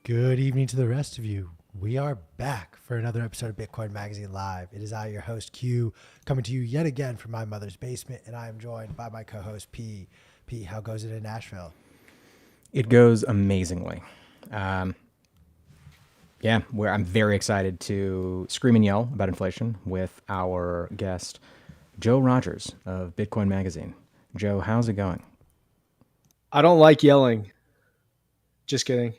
Good evening to the rest of you. We are back for another episode of Bitcoin Magazine Live. It is I, your host, Q, coming to you yet again from my mother's basement, and I am joined by my co-host, P. P, how goes it in Nashville? It goes amazingly. I'm very excited to scream and yell about inflation with our guest, Joe Rodgers of Bitcoin Magazine. Joe, how's it going? I don't like yelling. Just kidding.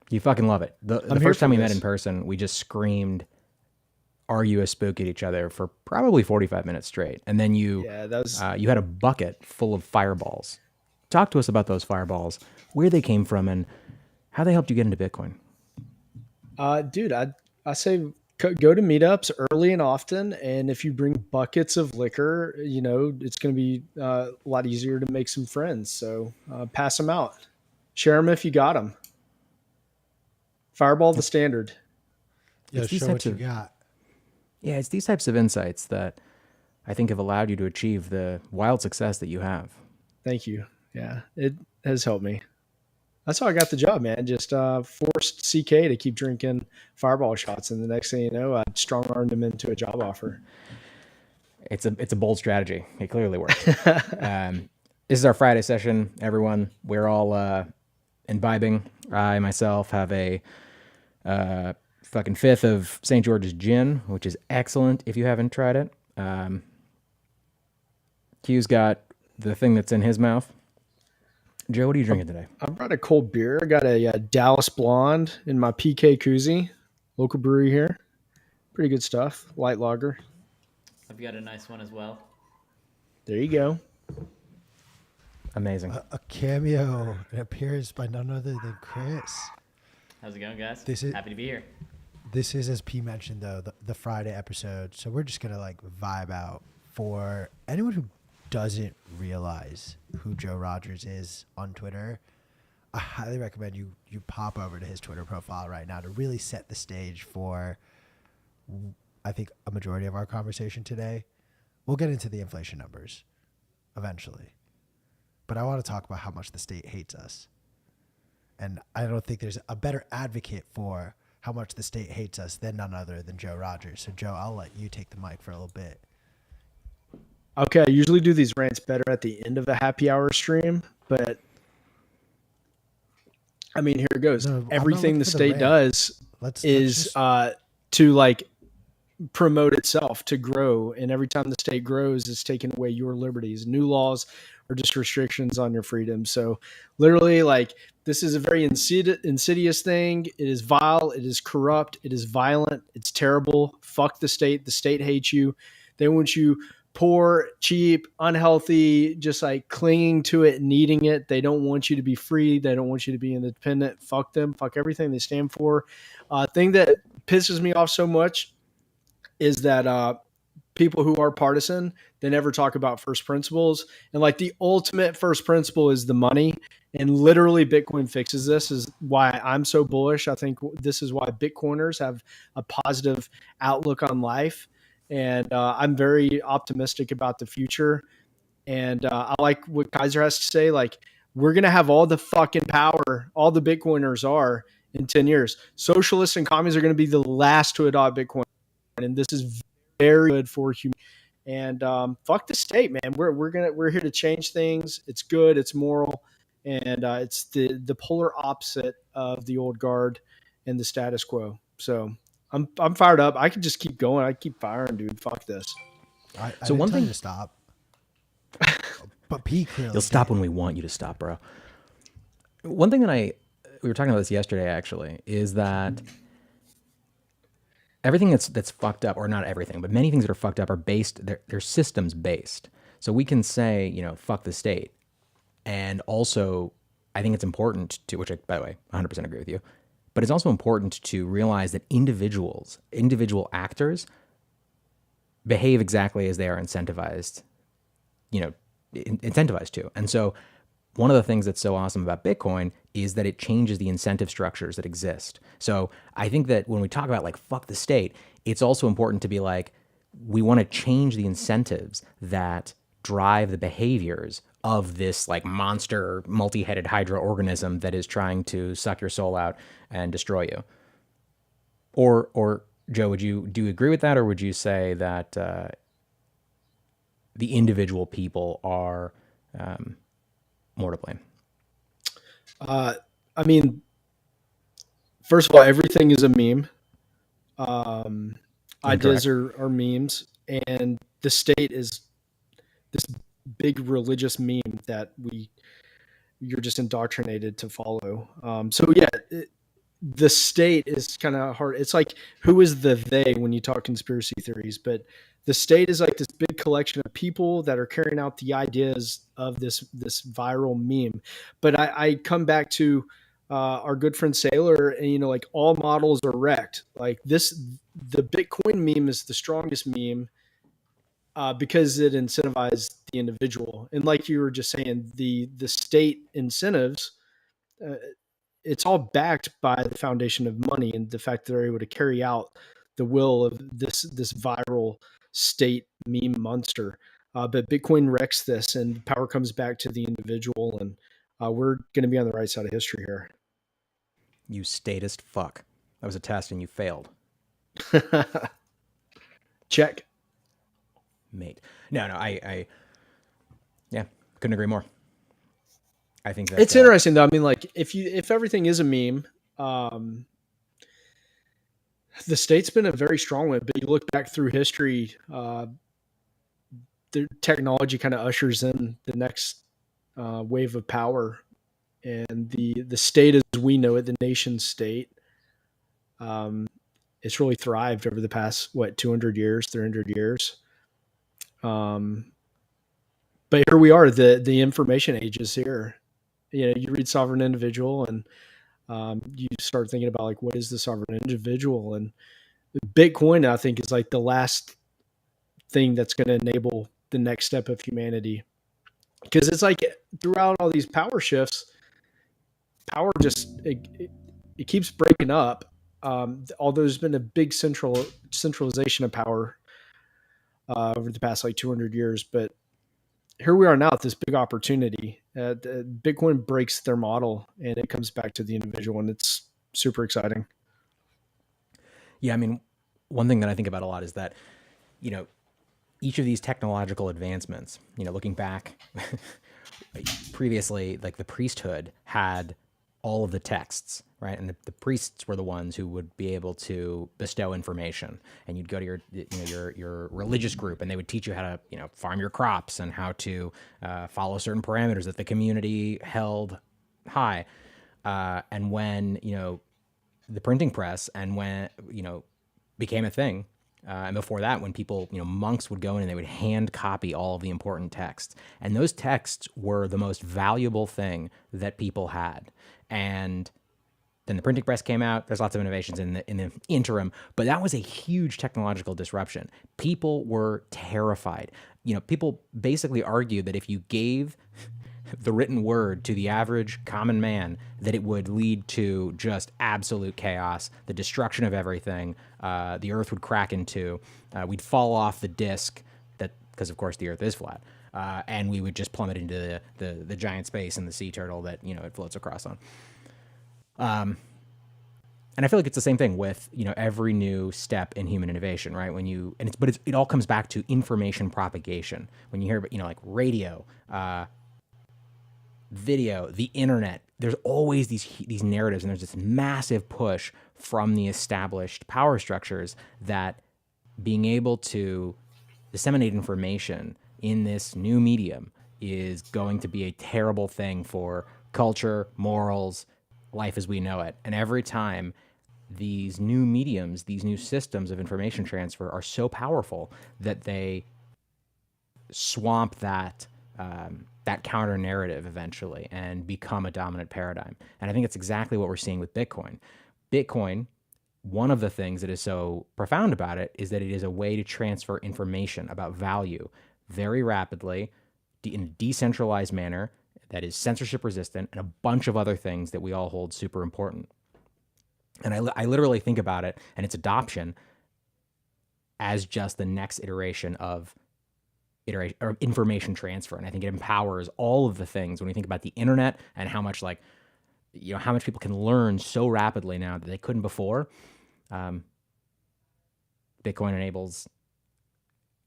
You fucking love it. The first time we met in person, we just screamed, "Are you a spook?" at each other for probably 45 minutes straight. And then you had a bucket full of fireballs. Talk to us about those fireballs, where they came from, and how they helped you get into Bitcoin. Dude, I say go to meetups early and often, and if you bring buckets of liquor, it's going to be a lot easier to make some friends. So pass them out. Share them if you got them. Fireball the standard. Yeah, show what you got. Yeah, it's these types of insights that I think have allowed you to achieve the wild success that you have. Thank you. Yeah, it has helped me. That's how I got the job, man. Just forced CK to keep drinking Fireball shots, and the next thing you know, I strong-armed him into a job offer. It's a bold strategy. It clearly worked. This is our Friday session, everyone. We're all imbibing. I myself have a fucking fifth of St. George's gin, which is excellent if you haven't tried it. Q's got the thing that's in his mouth. Joe, what are you drinking today? I brought a cold beer. I got a Dallas Blonde in my PK koozie, local brewery here. Pretty good stuff. Light lager. I've got a nice one as well. There you go. Amazing. A cameo, an appearance by none other than Chris. How's it going, guys? Happy to be here. This is, as P mentioned, though, the Friday episode. So we're just going to vibe out. For anyone who doesn't realize who Joe Rodgers is on Twitter, I highly recommend you pop over to his Twitter profile right now to really set the stage for, I think, a majority of our conversation today. We'll get into the inflation numbers eventually. But I want to talk about how much the state hates us. And I don't think there's a better advocate for how much the state hates us than none other than Joe Rodgers. So, Joe, I'll let you take the mic for a little bit. Okay, I usually do these rants better at the end of a happy hour stream, but I mean, here it goes. No, everything the state does is to promote itself, to grow. And every time the state grows, it's taking away your liberties. New laws are just restrictions on your freedom. So literally, this is a very insidious thing. It is vile. It is corrupt. It is violent. It's terrible. Fuck the state. The state hates you. They want you poor, cheap, unhealthy, just clinging to it, needing it. They don't want you to be free. They don't want you to be independent. Fuck them. Fuck everything they stand for. Thing that pisses me off so much is that people who are partisan, they never talk about first principles. And the ultimate first principle is the money. And literally Bitcoin fixes this, is why I'm so bullish. I think this is why Bitcoiners have a positive outlook on life. And I'm very optimistic about the future. And I like what Kaiser has to say. We're going to have all the fucking power, all the Bitcoiners are, in 10 years. Socialists and communists are going to be the last to adopt Bitcoin. And this is very good for humanity. And fuck the state, man. We're here to change things. It's good. It's moral. And it's the polar opposite of the old guard and the status quo. So I'm fired up. I could just keep going. I keep firing, dude. Fuck this. I one thing to stop, but P clearly you'll stop when we want you to stop, bro. One thing that we were talking about this yesterday actually is that everything that's fucked up, or not everything, but many things that are fucked up are based. They're systems based. So we can say fuck the state, and also I think it's important to, which I, by the way, 100% agree with you. But it's also important to realize that individual actors behave exactly as they are incentivized to. And so one of the things that's so awesome about Bitcoin is that it changes the incentive structures that exist. So I think that when we talk about fuck the state, it's also important to be we want to change the incentives that drive the behaviors of this like monster multi-headed hydra organism that is trying to suck your soul out and destroy you. Or Joe, do you agree with that, or would you say that the individual people are more to blame? I mean, first of all, everything is a meme. Ideas are memes, and the state is this big religious meme that you're just indoctrinated to follow. The state is kind of hard. It's like, who is the they when you talk conspiracy theories? But the state is like this big collection of people that are carrying out the ideas of this viral meme. But I come back to our good friend Sailor, and like all models are wrecked. Like the Bitcoin meme is the strongest meme because it incentivized the individual, and like you were just saying, the state incentives. It's all backed by the foundation of money and the fact that they're able to carry out the will of this viral state meme monster. But Bitcoin wrecks this, and power comes back to the individual, and we're going to be on the right side of history here. You statist fuck. That was a test and you failed. Check. Mate. No, I couldn't agree more. I think that it's interesting though. I mean, like if everything is a meme, the state's been a very strong one, but you look back through history, the technology kind of ushers in the next wave of power, and the state as we know it, the nation state, it's really thrived over the past 200 years, 300 years. But here we are, the information age is here. You read Sovereign Individual, and you start thinking about like, what is the sovereign individual? And Bitcoin, I think, is like the last thing that's going to enable the next step of humanity, because it's like throughout all these power shifts, power just it keeps breaking up. Although there's been a big centralization of power over the past 200 years, but here we are now at this big opportunity. Bitcoin breaks their model, and it comes back to the individual, and it's super exciting. Yeah, I mean, one thing that I think about a lot is that, each of these technological advancements, looking back previously, like the priesthood had all of the texts, right? And the priests were the ones who would be able to bestow information. And you'd go to your religious group, and they would teach you how to, farm your crops and how to follow certain parameters that the community held high. And when, the printing press and when, became a thing, and before that, when people, monks would go in and they would hand copy all of the important texts. And those texts were the most valuable thing that people had. And then the printing press came out. There's lots of innovations in the interim, but that was a huge technological disruption. People were terrified. People basically argued that if you gave the written word to the average common man, that it would lead to just absolute chaos, the destruction of everything. The earth would crack in two. We'd fall off the disk, because of course the earth is flat, and we would just plummet into the giant space and the sea turtle that it floats across on. And I feel like it's the same thing with every new step in human innovation, right? It all comes back to information propagation. When you hear like radio, video, the internet, there's always these narratives, and there's this massive push from the established power structures that being able to disseminate information in this new medium is going to be a terrible thing for culture, morals, life as we know it. And every time these new mediums, these new systems of information transfer are so powerful that they swamp that counter narrative eventually and become a dominant paradigm. And I think it's exactly what we're seeing with Bitcoin. Bitcoin, one of the things that is so profound about it is that it is a way to transfer information about value very rapidly in a decentralized manner that is censorship resistant, and a bunch of other things that we all hold super important. And I literally think about it and its adoption as just the next iteration of iteration or information transfer. And I think it empowers all of the things when we think about the internet and how much how much people can learn so rapidly now that they couldn't before. Bitcoin enables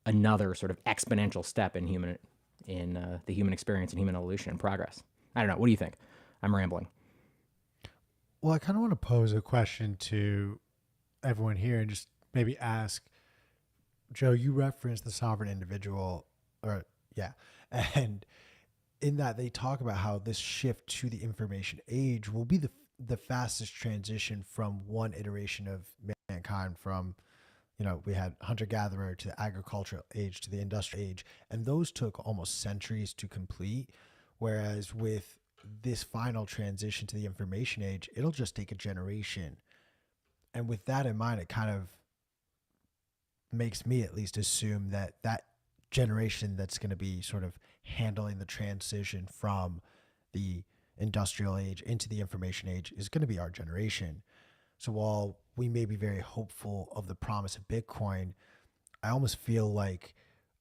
another sort of exponential step in the human experience and human evolution and progress. I don't know. What do you think? I'm rambling. Well, I kind of want to pose a question to everyone here and just maybe ask, Joe, you referenced the sovereign individual, and in that they talk about how this shift to the information age will be the fastest transition from one iteration of mankind from, we had hunter-gatherer to the agricultural age to the industrial age, and those took almost centuries to complete, whereas with this final transition to the information age, it'll just take a generation. And with that in mind, it kind of makes me at least assume that generation that's going to be sort of handling the transition from the industrial age into the information age is going to be our generation. So while we may be very hopeful of the promise of Bitcoin, I almost feel like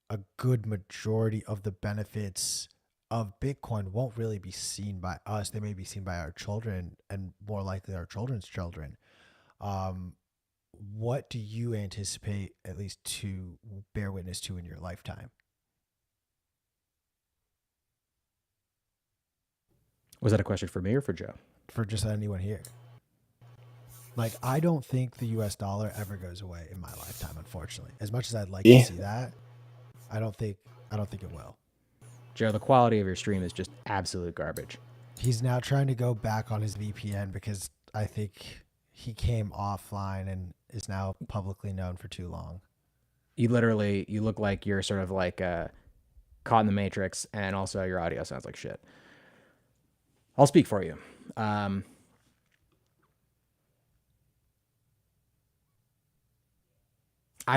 a good majority of the benefits of Bitcoin won't really be seen by us. They may be seen by our children and more likely our children's children. What do you anticipate at least to bear witness to in your lifetime? Was that a question for me or for Joe? For just anyone here. Like, I don't think the US dollar ever goes away in my lifetime, unfortunately. As much as I'd like to see that, I don't think it will. Joe, the quality of your stream is just absolute garbage. He's now trying to go back on his VPN because I think he came offline and is now publicly known for too long. You look like you're sort of like caught in the Matrix, and also your audio sounds like shit. I'll speak for you. I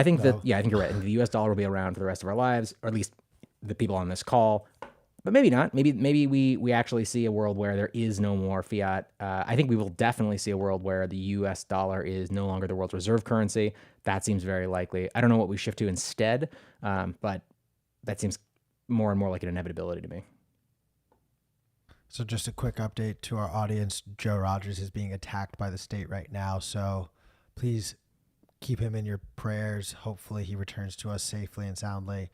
think I think you're right. The U.S. dollar will be around for the rest of our lives, or at least the people on this call. But maybe not. Maybe we actually see a world where there is no more fiat. I think we will definitely see a world where the U.S. dollar is no longer the world's reserve currency. That seems very likely. I don't know what we shift to instead, but that seems more and more like an inevitability to me. So just a quick update to our audience. Joe Rodger is being attacked by the state right now. So please keep him in your prayers. Hopefully he returns to us safely and soundly.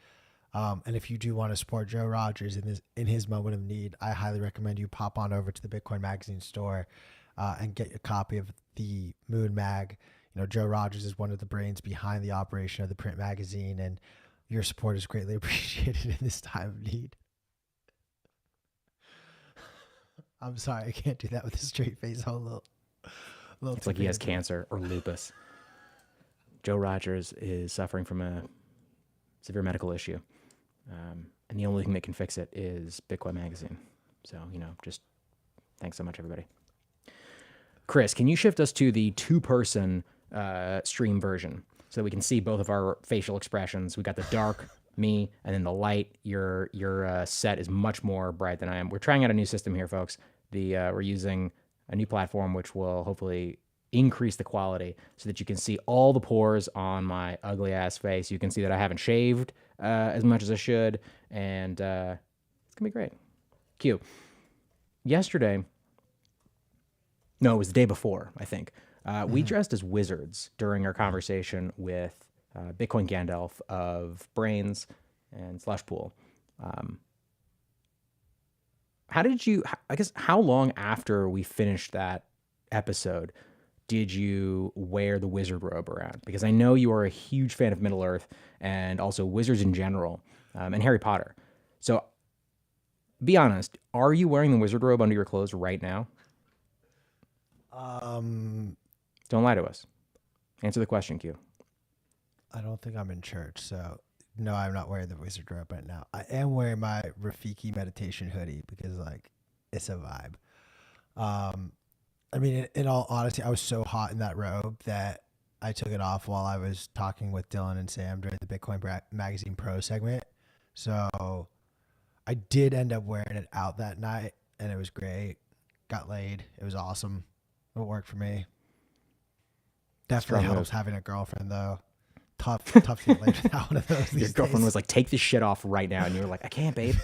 And if you do want to support Joe Rodger in his moment of need, I highly recommend you pop on over to the Bitcoin Magazine store and get a copy of the Moon Mag. Joe Rodger is one of the brains behind the operation of the print magazine, and your support is greatly appreciated in this time of need. I'm sorry, I can't do that with a straight face. A little it's like he has cancer or lupus. Joe Rodger is suffering from a severe medical issue. And the only thing that can fix it is Bitcoin Magazine. So, just thanks so much, everybody. Chris, can you shift us to the two-person stream version so that we can see both of our facial expressions? We got the dark, me, and then the light. Your set is much more bright than I am. We're trying out a new system here, folks. We're using a new platform which will hopefully increase the quality so that you can see all the pores on my ugly ass face. You can see that I haven't shaved as much as I should, and it's gonna be great. Q. Yesterday, no, it was the day before, I think. We dressed as wizards during our conversation with Bitcoin Gandalf of Brains and Slushpool. How long after we finished that episode did you wear the wizard robe around? Because I know you are a huge fan of Middle Earth and also wizards in general, and Harry Potter. So be honest, are you wearing the wizard robe under your clothes right now? Don't lie to us. Answer the question, Q. I don't think I'm in church, so no, I'm not wearing the wizard robe right now. I am wearing my Rafiki meditation hoodie because, it's a vibe. I mean, in all honesty, I was so hot in that robe that I took it off while I was talking with Dylan and Sam during the Bitcoin Magazine Pro segment. So I did end up wearing it out that night, and it was great. Got laid. It was awesome. It worked for me. Definitely helps having a girlfriend, though. tough to get laid without one of those. Your girlfriend was like, "Take this shit off right now," and you were like, "I can't, babe.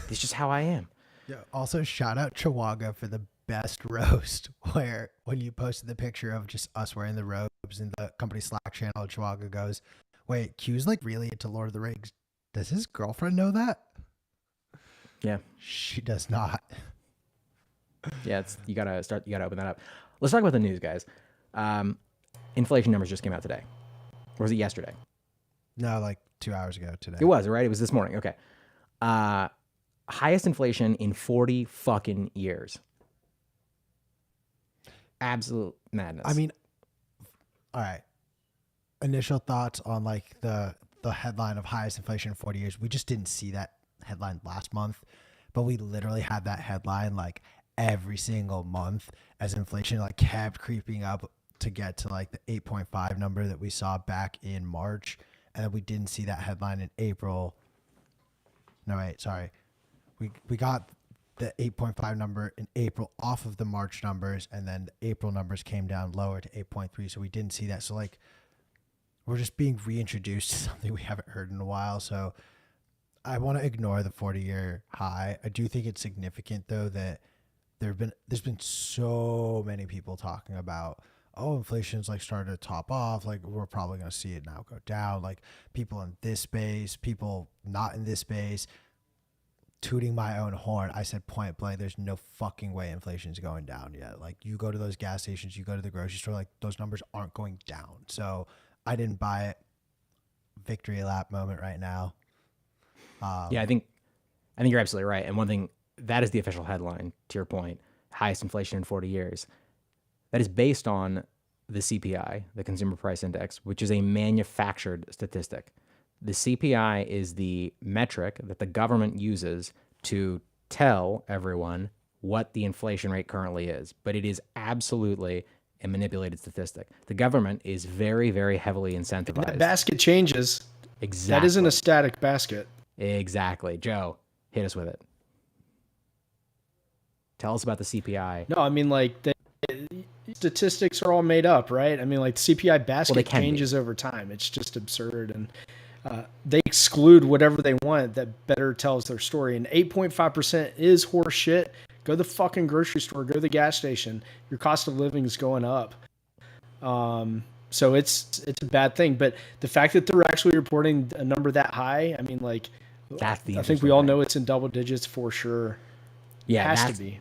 This is just how I am." Yeah. Also, shout out Chihuahua for the best roast, where when you posted the picture of just us wearing the robes in the company Slack channel, Chihuahua goes, "Wait, Q's like really into Lord of the Rings. Does his girlfriend know that?" Yeah, she does not. Yeah, you gotta open that up. Let's talk about the news, guys. Inflation numbers just came out today. Or was it yesterday? No, like 2 hours ago today. It was, right? It was this morning. Okay. Highest inflation in 40 fucking years. Absolute madness. I mean, all right. Initial thoughts on like the headline of highest inflation in 40 years. We just didn't see that headline last month, but we literally had that headline like every single month as inflation like kept creeping up to get to like the 8.5 number that we saw back in March. And then we didn't see that headline in April. No, wait, sorry. We got the 8.5 number in April off of the March numbers, and then the April numbers came down lower to 8.3. So we didn't see that. So like we're just being reintroduced to something we haven't heard in a while. So I want to ignore the 40-year high. I do think it's significant though that there's been so many people talking about, oh, inflation's like starting to top off. Like we're probably going to see it now go down. Like people in this space, people not in this space, tooting my own horn. I said point blank, there's no fucking way inflation's going down yet. Like you go to those gas stations, you go to the grocery store, like those numbers aren't going down. So I didn't buy it. Victory lap moment right now. Yeah, I think you're absolutely right. And one thing, that is the official headline, to your point, highest inflation in 40 years. That is based on the CPI, the Consumer Price Index, which is a manufactured statistic. The CPI is the metric that the government uses to tell everyone what the inflation rate currently is, but it is absolutely a manipulated statistic. The government is very, very heavily incentivized. And that basket changes. Exactly. That isn't a static basket. Exactly. Joe, hit us with it. Tell us about the CPI. No, I mean, like, the statistics are all made up, right? I mean, like, the CPI basket changes over time. It's just absurd. And they exclude whatever they want that better tells their story. And 8.5% is horse shit. Go to the fucking grocery store. Go to the gas station. Your cost of living is going up. So it's a bad thing. But the fact that they're actually reporting a number that high, I mean, like, I think we all know it's in double digits for sure. Yeah, it has to be.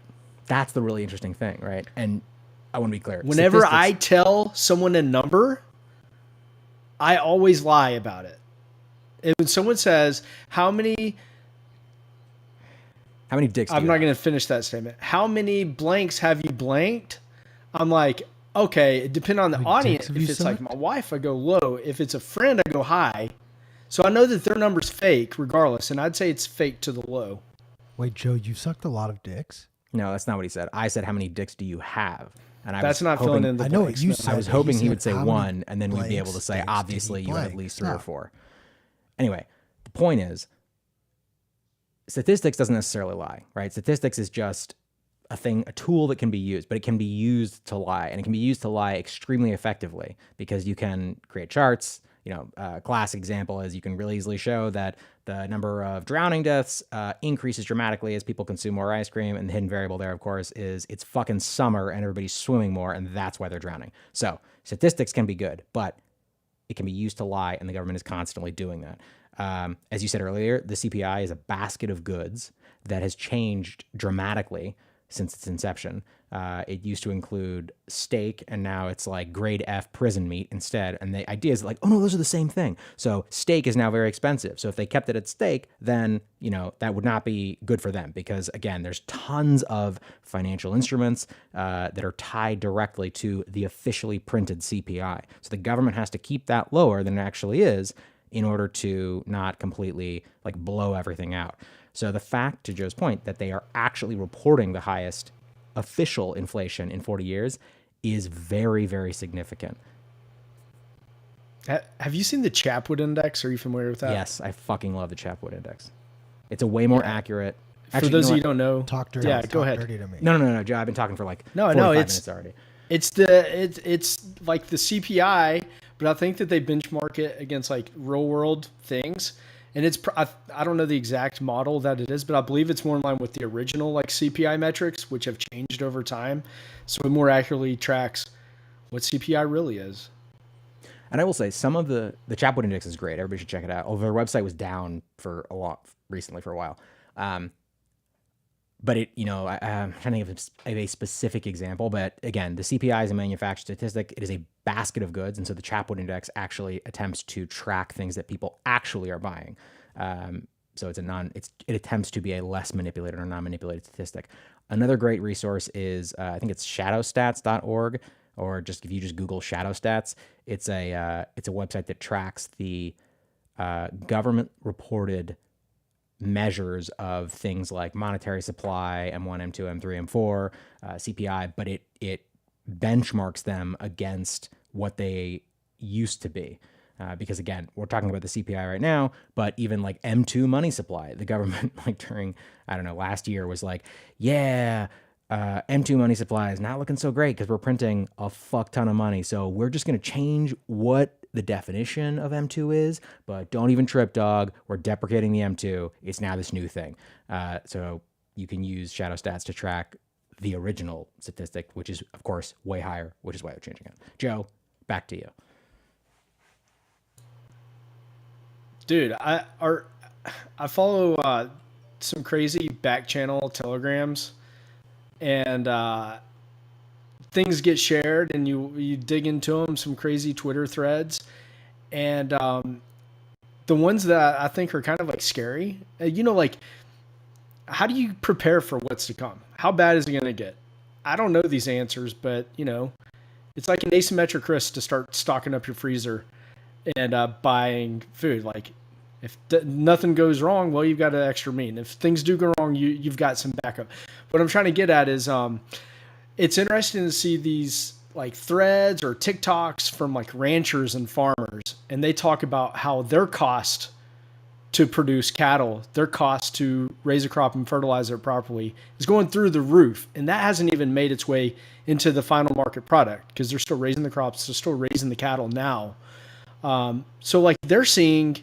That's the really interesting thing, right? And I want to be clear. Whenever I tell someone a number, I always lie about it. If someone says, how many dicks I'm not going to finish that statement. How many blanks have you blanked? I'm like, okay, depending on the audience. If it's like my wife, I go low. If it's a friend, I go high. So I know that their number's fake regardless, and I'd say it's fake to the low. Wait, Joe, you sucked a lot of dicks? No, that's not what he said. I said, how many dicks do you have? And that's not filling in the blanks. I know what you said. I was hoping he would say one, and then we'd be able to say, obviously, you have at least 3 or 4. Anyway, the point is, statistics doesn't necessarily lie, right? Statistics is just a tool that can be used, but it can be used to lie, and it can be used to lie extremely effectively because you can create charts. You know, a classic example is you can really easily show that the number of drowning deaths increases dramatically as people consume more ice cream. And the hidden variable there, of course, is it's fucking summer and everybody's swimming more, and that's why they're drowning. So statistics can be good, but it can be used to lie, and the government is constantly doing that. As you said earlier, the CPI is a basket of goods that has changed dramatically since its inception. It used to include steak, and now it's like grade F prison meat instead. And the idea is like, oh no, those are the same thing. So steak is now very expensive. So if they kept it at steak, then, you know, that would not be good for them because, again, there's tons of financial instruments that are tied directly to the officially printed CPI. So the government has to keep that lower than it actually is in order to not completely like blow everything out. So the fact, to Joe's point, that they are actually reporting the highest official inflation in 40 years is very, very significant. Have you seen the Chapwood Index? Are you familiar with that? Yes, I fucking love the Chapwood Index. It's a way more accurate. Actually, for those of you who don't know, talk dirty. Yeah, go ahead. Dirty to me. No, Joe. I've been talking for like 45 minutes already. It's like the CPI, but I think that they benchmark it against like real world things. And I don't know the exact model that it is, but I believe it's more in line with the original like CPI metrics, which have changed over time. So it more accurately tracks what CPI really is. And I will say some of the Chapwood Index is great. Everybody should check it out. Although their website was down for a while recently. But it, I'm trying to think of a specific example. But again, the CPI is a manufactured statistic. It is a basket of goods. And so the Chapwood Index actually attempts to track things that people actually are buying. So it attempts to be a less manipulated or non-manipulated statistic. Another great resource is, I think it's shadowstats.org, or if you just Google shadow stats, it's a website that tracks the government reported measures of things like monetary supply, M1, M2, M3, M4, CPI, but it benchmarks them against what they used to be. Because again, we're talking about the CPI right now, but even like M2 money supply, the government like during, last year was like, M2 money supply is not looking so great because we're printing a fuck ton of money. So we're just going to change what the definition of M2 is, but don't even trip, dog. We're deprecating the M2. It's now this new thing. So you can use shadow stats to track the original statistic, which is, of course, way higher, which is why they're changing it. Joe, back to you. Dude, I follow some crazy back channel telegrams, and things get shared, and you dig into them, some crazy Twitter threads, and the ones that I think are kind of like scary, like how do you prepare for what's to come? How bad is it going to get? I don't know these answers, but it's like an asymmetric risk to start stocking up your freezer and buying food. Like if nothing goes wrong, well, you've got an extra mean. If things do go wrong, you've got some backup. What I'm trying to get at is it's interesting to see these like threads or TikToks from like ranchers and farmers, and they talk about how their cost to produce cattle, their cost to raise a crop and fertilize it properly is going through the roof. And that hasn't even made its way into the final market product because they're still raising the crops, they're still raising the cattle now. So like they're seeing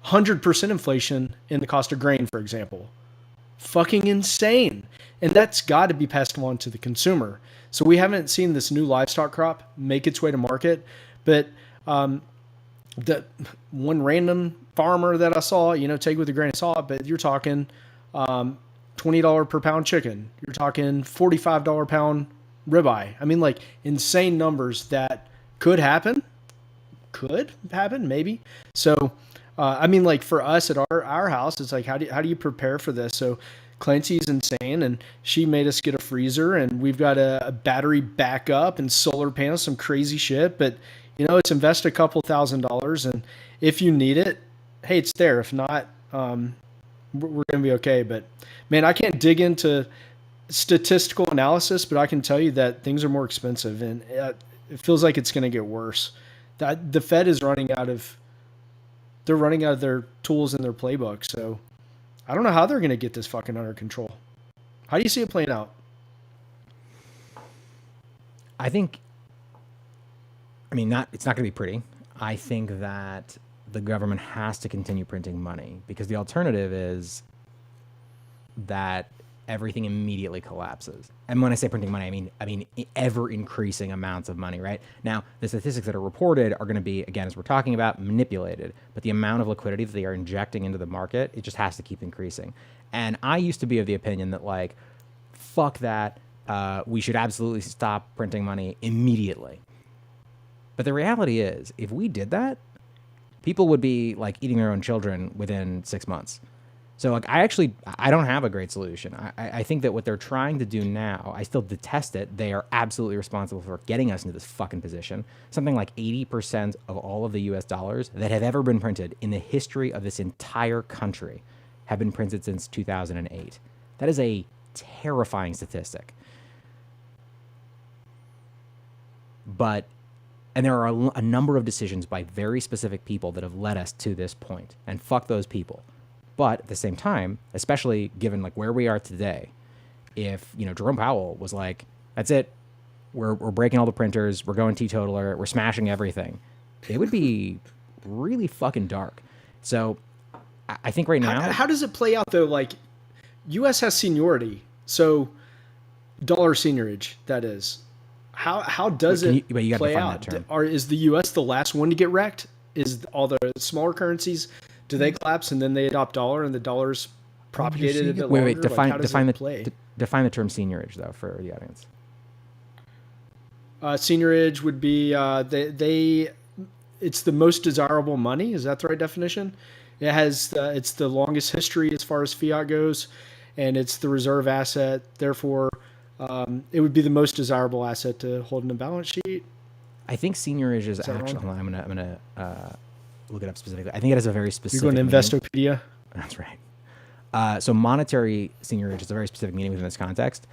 100% inflation in the cost of grain, for example. Fucking insane. And that's got to be passed on to the consumer. So we haven't seen this new livestock crop make its way to market, but the one random farmer that I saw, take with a grain of salt, but you're talking $20 per pound chicken. You're talking $45 pound ribeye. I mean, like insane numbers that could happen, maybe. So, I mean, like for us at our house, it's like, how do you prepare for this? So Clancy's insane, and she made us get a freezer, and we've got a battery backup and solar panels, some crazy shit. But it's invest a couple $1,000s, and if you need it, hey, it's there. If not, we're gonna be okay. But man, I can't dig into statistical analysis, but I can tell you that things are more expensive, and it feels like it's gonna get worse. The Fed is running out of their tools in their playbook. So I don't know how they're going to get this fucking under control. How do you see it playing out? It's not going to be pretty. I think that the government has to continue printing money because the alternative is that everything immediately collapses. And when I say printing money, I mean ever increasing amounts of money, right? Now, the statistics that are reported are going to be, again, as we're talking about, manipulated, but the amount of liquidity that they are injecting into the market, it just has to keep increasing. And I used to be of the opinion that like, fuck that, we should absolutely stop printing money immediately. But the reality is, if we did that, people would be like eating their own children within 6 months. So like I don't have a great solution. I think that what they're trying to do now, I still detest it. They are absolutely responsible for getting us into this fucking position. Something like 80% of all of the US dollars that have ever been printed in the history of this entire country have been printed since 2008. That is a terrifying statistic. And there are a number of decisions by very specific people that have led us to this point. And fuck those people. But at the same time, especially given like where we are today, if Jerome Powell was like, "That's it, we're breaking all the printers, we're going teetotaler, we're smashing everything," it would be really fucking dark. So I think right now, how does it play out though? Like, U.S. has seniority, so dollar seniorage. That is, how does it play out? Is the U.S. the last one to get wrecked? Is all the smaller currencies, do they collapse and then they adopt dollar and the dollar's propagated a bit longer? Wait, define the term seniorage though for the audience. Seniorage would be it's the most desirable money. Is that the right definition? It has it's the longest history as far as fiat goes, and it's the reserve asset. Therefore, it would be the most desirable asset to hold in a balance sheet. I think seniorage is actually. Hold on, I'm gonna look it up specifically. I think it has a very specific. You're going to Investopedia. That's right. So monetary seniorage is a very specific meaning within this context.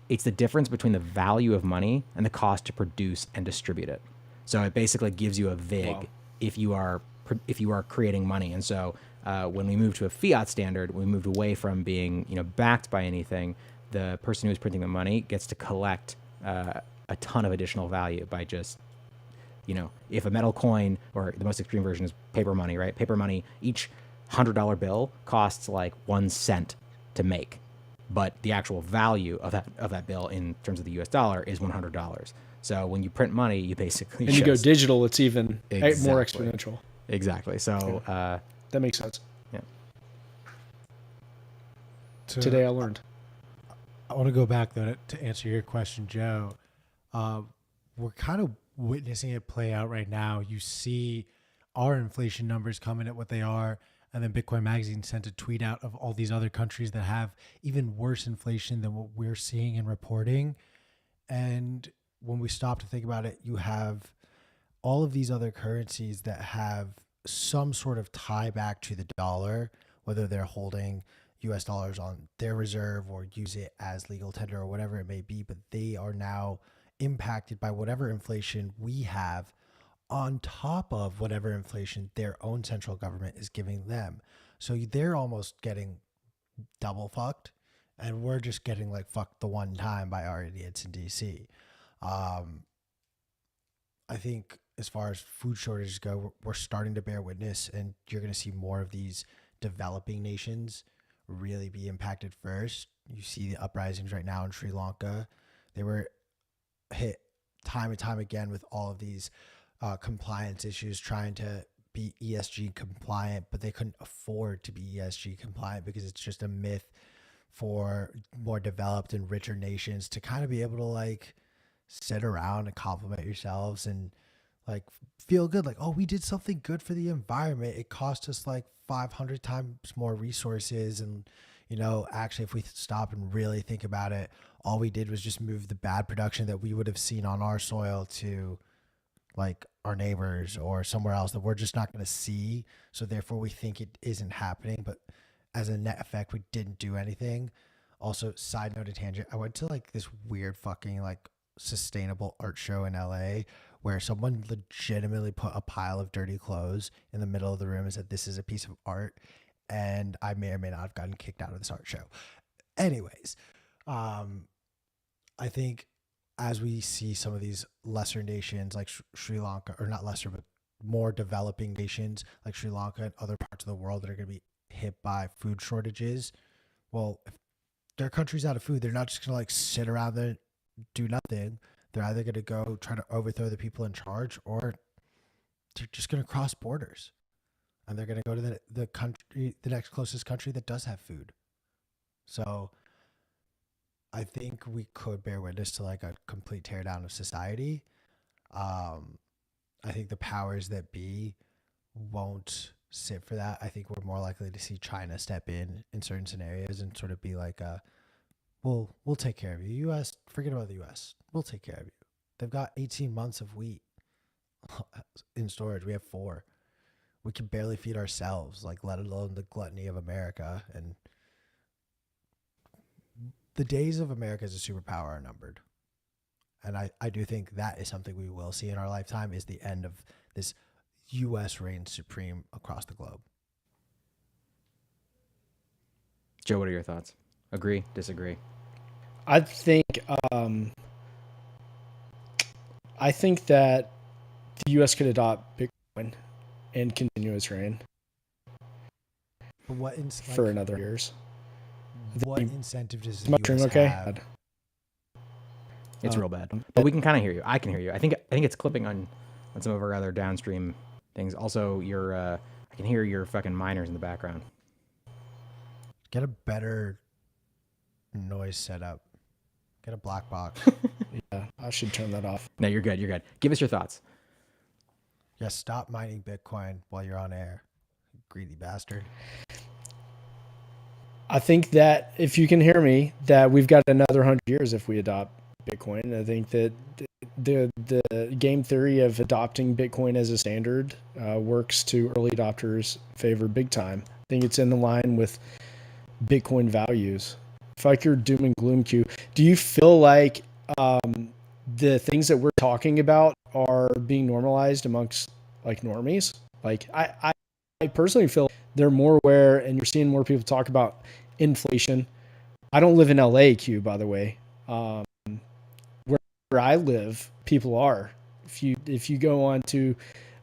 It's the difference between the value of money and the cost to produce and distribute it. So it basically gives you a vig if you are creating money. And so when we moved to a fiat standard, we moved away from being backed by anything. The person who is printing the money gets to collect a ton of additional value by just, if a metal coin, or the most extreme version is paper money, right? Paper money, each $100 bill costs like 1 cent to make, but the actual value of that bill in terms of the US dollar is $100. So when you print money, you basically you go digital, it's even more exponential. Exactly. So that makes sense. Yeah. Today I learned. I want to go back though to answer your question, Joe. We're kind of witnessing it play out right now. You see our inflation numbers coming at what they are, and then Bitcoin Magazine sent a tweet out of all these other countries that have even worse inflation than what we're seeing and reporting. And when we stop to think about it, you have all of these other currencies that have some sort of tie back to the dollar, whether they're holding US dollars on their reserve or use it as legal tender or whatever it may be, but they are now impacted by whatever inflation we have on top of whatever inflation their own central government is giving them. So they're almost getting double fucked, and we're just getting like fucked the one time by our idiots in DC. I think as far as food shortages go, we're starting to bear witness, and you're going to see more of these developing nations really be impacted first. You see the uprisings right now in Sri Lanka. They were hit time and time again with all of these compliance issues, trying to be ESG compliant, but they couldn't afford to be ESG compliant because it's just a myth for more developed and richer nations to kind of be able to like sit around and compliment yourselves and like feel good, like, oh, we did something good for the environment. It cost us like 500 times more resources, and actually if we stop and really think about it, all we did was just move the bad production that we would have seen on our soil to like our neighbors or somewhere else that we're just not going to see. So therefore we think it isn't happening, but as a net effect, we didn't do anything. Also, side note, a tangent, I went to like this weird fucking like sustainable art show in LA where someone legitimately put a pile of dirty clothes in the middle of the room and said, this is a piece of art. And I may or may not have gotten kicked out of this art show. Anyways, I think as we see some of these lesser nations like Sri Lanka, or not lesser, but more developing nations like Sri Lanka and other parts of the world that are going to be hit by food shortages, well, if their country's out of food, they're not just going to like sit around there and do nothing. They're either going to go try to overthrow the people in charge, or they're just going to cross borders. And they're going to go to the country, the next closest country that does have food. So I think we could bear witness to like a complete teardown of society. I think the powers that be won't sit for that. I think we're more likely to see China step in certain scenarios and sort of be like, we'll take care of you. U.S., forget about the U.S. We'll take care of you. They've got 18 months of wheat in storage. We have 4. We can barely feed ourselves, like let alone the gluttony of America. And the days of America as a superpower are numbered. And I do think that is something we will see in our lifetime, is the end of this U.S. reign supreme across the globe. Joe, what are your thoughts? Agree? Disagree? I think that the U.S. could adopt Bitcoin and continue its reign for another years. What incentive does the U.S. have? It's real bad, but we can kind of hear you. I can hear you. I think it's clipping on some of our other downstream things. Also, I can hear your fucking miners in the background. Get a better noise setup. Get a black box. Yeah, I should turn that off. No, you're good. You're good. Give us your thoughts. Yeah, stop mining Bitcoin while you're on air, greedy bastard. I think that if you can hear me, that we've got another 100 years if we adopt Bitcoin. I think that the game theory of adopting Bitcoin as a standard works to early adopters' favor big time. I think it's in the line with Bitcoin values. If like your doom and gloom Q, do you feel like the things that we're talking about are being normalized amongst like normies? Like I personally feel they're more aware, and you're seeing more people talk about inflation. I don't live in LA, Q, by the way. Where I live, people are. If you go on to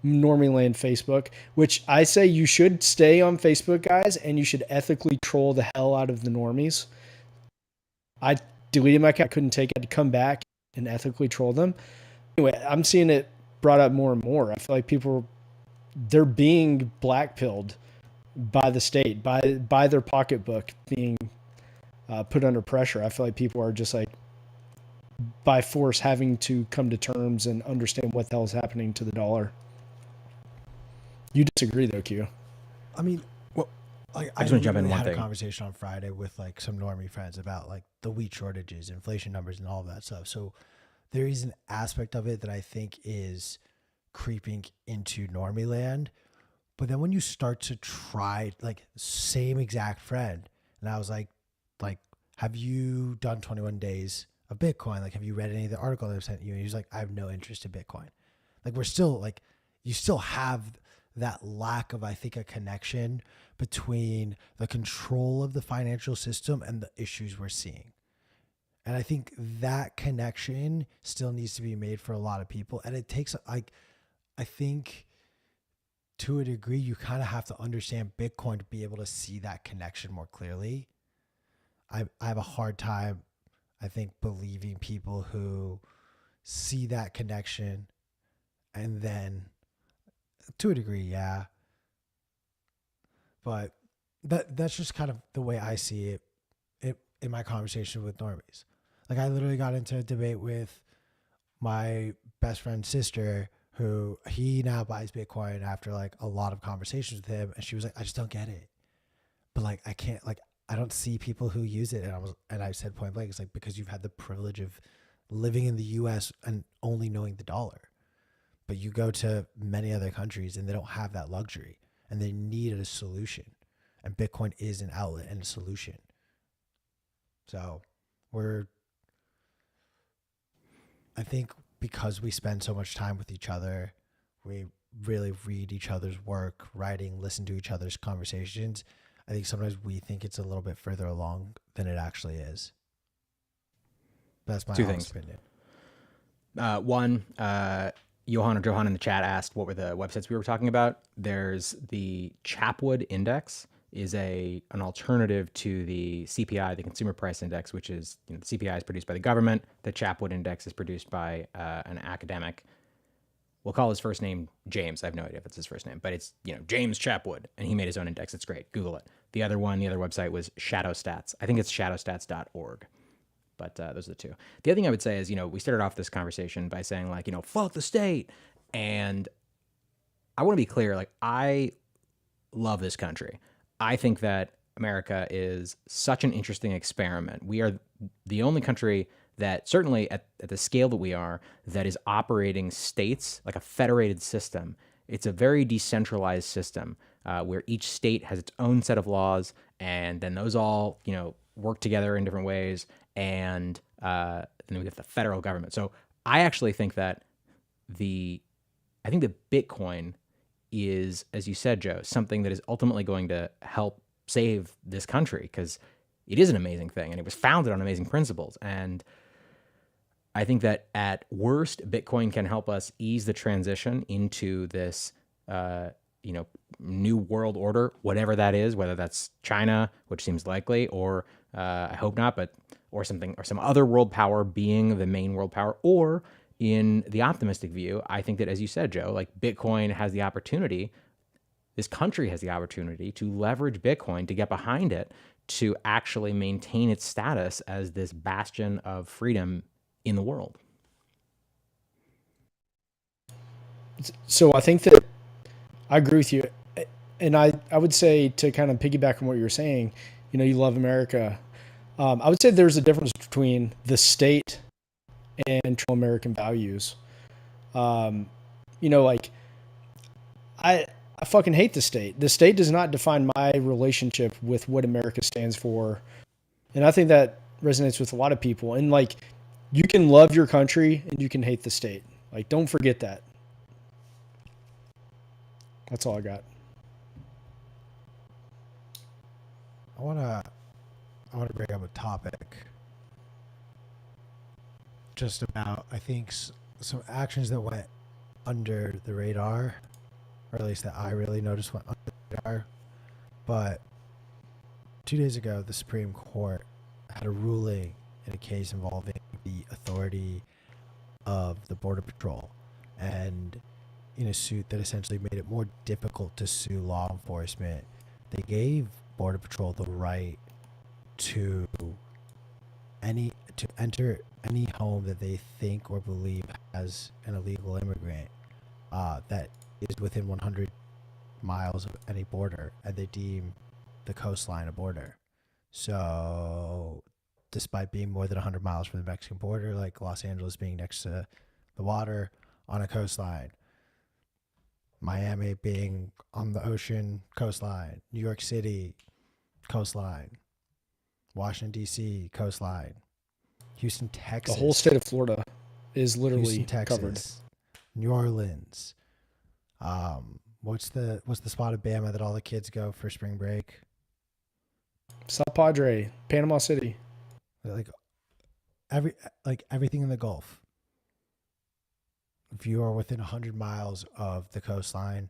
Normie Land Facebook, which I say you should stay on Facebook, guys, and you should ethically troll the hell out of the normies. I deleted my account, couldn't take it, to come back and ethically troll them. Anyway, I'm seeing it brought up more and more. I feel like they're being blackpilled by the state, by their pocketbook being put under pressure. I feel like people are just like by force having to come to terms and understand what the hell is happening to the dollar. You disagree though, Q? I mean, well, I just want to jump in one had thing. A conversation on Friday with like some normie friends about like the wheat shortages, inflation numbers, and all of that stuff. So there is an aspect of it that I think is creeping into normie land. But then when you start to try, like, same exact friend, and I was like, have you done 21 days of Bitcoin? Like, have you read any of the article that I've sent you? And he's like, I have no interest in Bitcoin. Like, we're still like, you still have that lack of, I think, a connection between the control of the financial system and the issues we're seeing. And I think that connection still needs to be made for a lot of people. And it takes, like, I think to a degree, you kind of have to understand Bitcoin to be able to see that connection more clearly. I have a hard time, I think, believing people who see that connection and then, to a degree, yeah. But that's just kind of the way I see it in my conversation with normies. Like, I literally got into a debate with my best friend's sister, who he now buys Bitcoin after like a lot of conversations with him. And she was like, I just don't get it. But like, I can't, like, I don't see people who use it. And I said point blank, it's like, because you've had the privilege of living in the US and only knowing the dollar. But you go to many other countries and they don't have that luxury and they need a solution. And Bitcoin is an outlet and a solution. So I think because we spend so much time with each other, we really read each other's work, writing, listen to each other's conversations. I think sometimes we think it's a little bit further along than it actually is. That's my honest opinion. One, Johan in the chat asked what were the websites we were talking about. There's the Chapwood Index, is an alternative to the CPI, the Consumer Price Index, which is, the CPI is produced by the government. The Chapwood Index is produced by an academic. We'll call his first name James. I have no idea if it's his first name, but it's, James Chapwood, and he made his own index. It's great. Google it. The other website was Shadowstats. I think it's shadowstats.org. But those are the two. The other thing I would say is, we started off this conversation by saying, like, fuck the state. And I want to be clear, like, I love this country. I think that America is such an interesting experiment. We are the only country that, certainly at the scale that we are, that is operating states like a federated system. It's a very decentralized system where each state has its own set of laws, and then those all, work together in different ways. And then we have the federal government. So I actually think that Bitcoin is, as you said, Joe, something that is ultimately going to help save this country, because it is an amazing thing and it was founded on amazing principles. And I think that at worst, Bitcoin can help us ease the transition into this, new world order, whatever that is, whether that's China, which seems likely, or I hope not, or something, or some other world power being the main world power. Or in the optimistic view, I think that, as you said, Joe, like Bitcoin has the opportunity, this country has the opportunity to leverage Bitcoin, to get behind it, to actually maintain its status as this bastion of freedom in the world. So I think that I agree with you. And I would say, to kind of piggyback on what you're saying, you love America. I would say there's a difference between the state and true American values. Like I fucking hate the state. The state does not define my relationship with what America stands for. And I think that resonates with a lot of people. And like, you can love your country and you can hate the state. Like, don't forget that. That's all I got. I wanna bring up a topic just about, I think, some actions that went under the radar, or at least that I really noticed went under the radar. But 2 days ago, the Supreme Court had a ruling in a case involving the authority of the Border Patrol, and in a suit that essentially made it more difficult to sue law enforcement, they gave Border Patrol the right to enter any home that they think or believe has an illegal immigrant that is within 100 miles of any border, and they deem the coastline a border. So despite being more than 100 miles from the Mexican border, like Los Angeles being next to the water on a coastline, Miami being on the ocean coastline, New York City coastline, Washington, D.C. coastline, Houston, Texas. The whole state of Florida is literally Houston, Texas, covered. New Orleans. What's the spot of Bama that all the kids go for spring break? South Padre, Panama City. Like everything in the Gulf. If you are within 100 miles of the coastline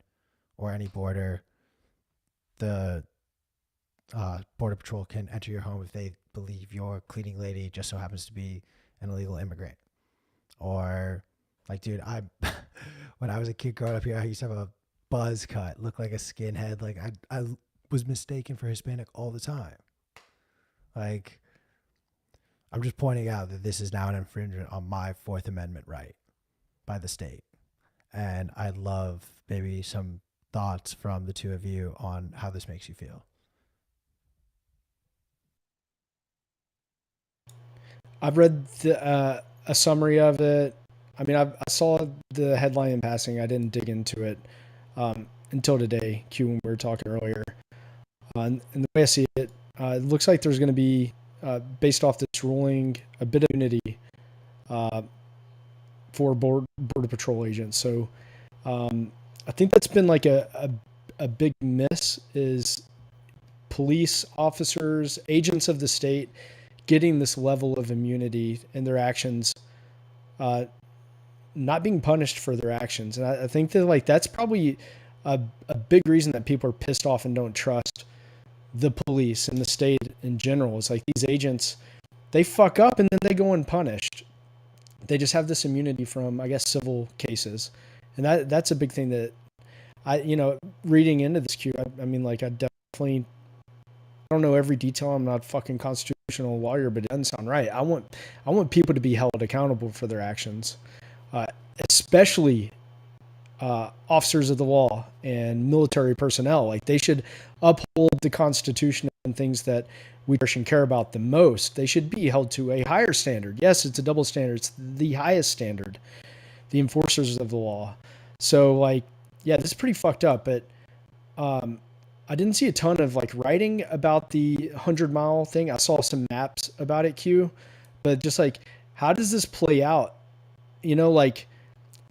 or any border, the Border Patrol can enter your home if they believe your cleaning lady just so happens to be an illegal immigrant. Or, like, dude, when I was a kid growing up here, I used to have a buzz cut, look like a skinhead. Like, I was mistaken for Hispanic all the time. Like, I'm just pointing out that this is now an infringement on my Fourth Amendment right by the state. And I'd love maybe some thoughts from the two of you on how this makes you feel. I've read a summary of it. I mean, I saw the headline in passing. I didn't dig into it until today, Q, when we were talking earlier. And the way I see it, it looks like there's going to be, based off this ruling, a bit of unity for Border Patrol agents. So I think that's been like a big miss, is police officers, agents of the state, getting this level of immunity in their actions, not being punished for their actions. And I think that, like, that's probably a big reason that people are pissed off and don't trust the police and the state in general. It's like these agents, they fuck up and then they go unpunished. They just have this immunity from, I guess, civil cases. And that's a big thing that reading into this Q, I mean, like, I definitely, I don't know every detail. I'm not a fucking constitutional lawyer, but it doesn't sound right. I want people to be held accountable for their actions, especially officers of the law and military personnel. Like, they should uphold the Constitution and things that we care about the most. They should be held to a higher standard. Yes, it's a double standard. It's the highest standard, the enforcers of the law. So, like, yeah, this is pretty fucked up, but I didn't see a ton of, like, writing about the 100-mile thing. I saw some maps about it, Q, but just, like, how does this play out? Like,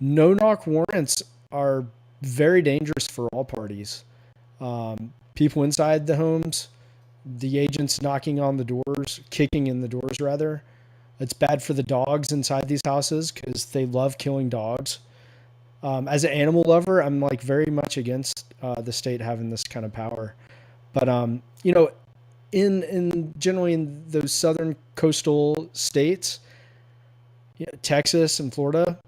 no-knock warrants are very dangerous for all parties. People inside the homes, the agents knocking on the doors, kicking in the doors rather, It's bad for the dogs inside these houses because they love killing dogs. As an animal lover, I'm like very much against the state having this kind of power. But you know, in generally in those southern coastal states, Texas and Florida,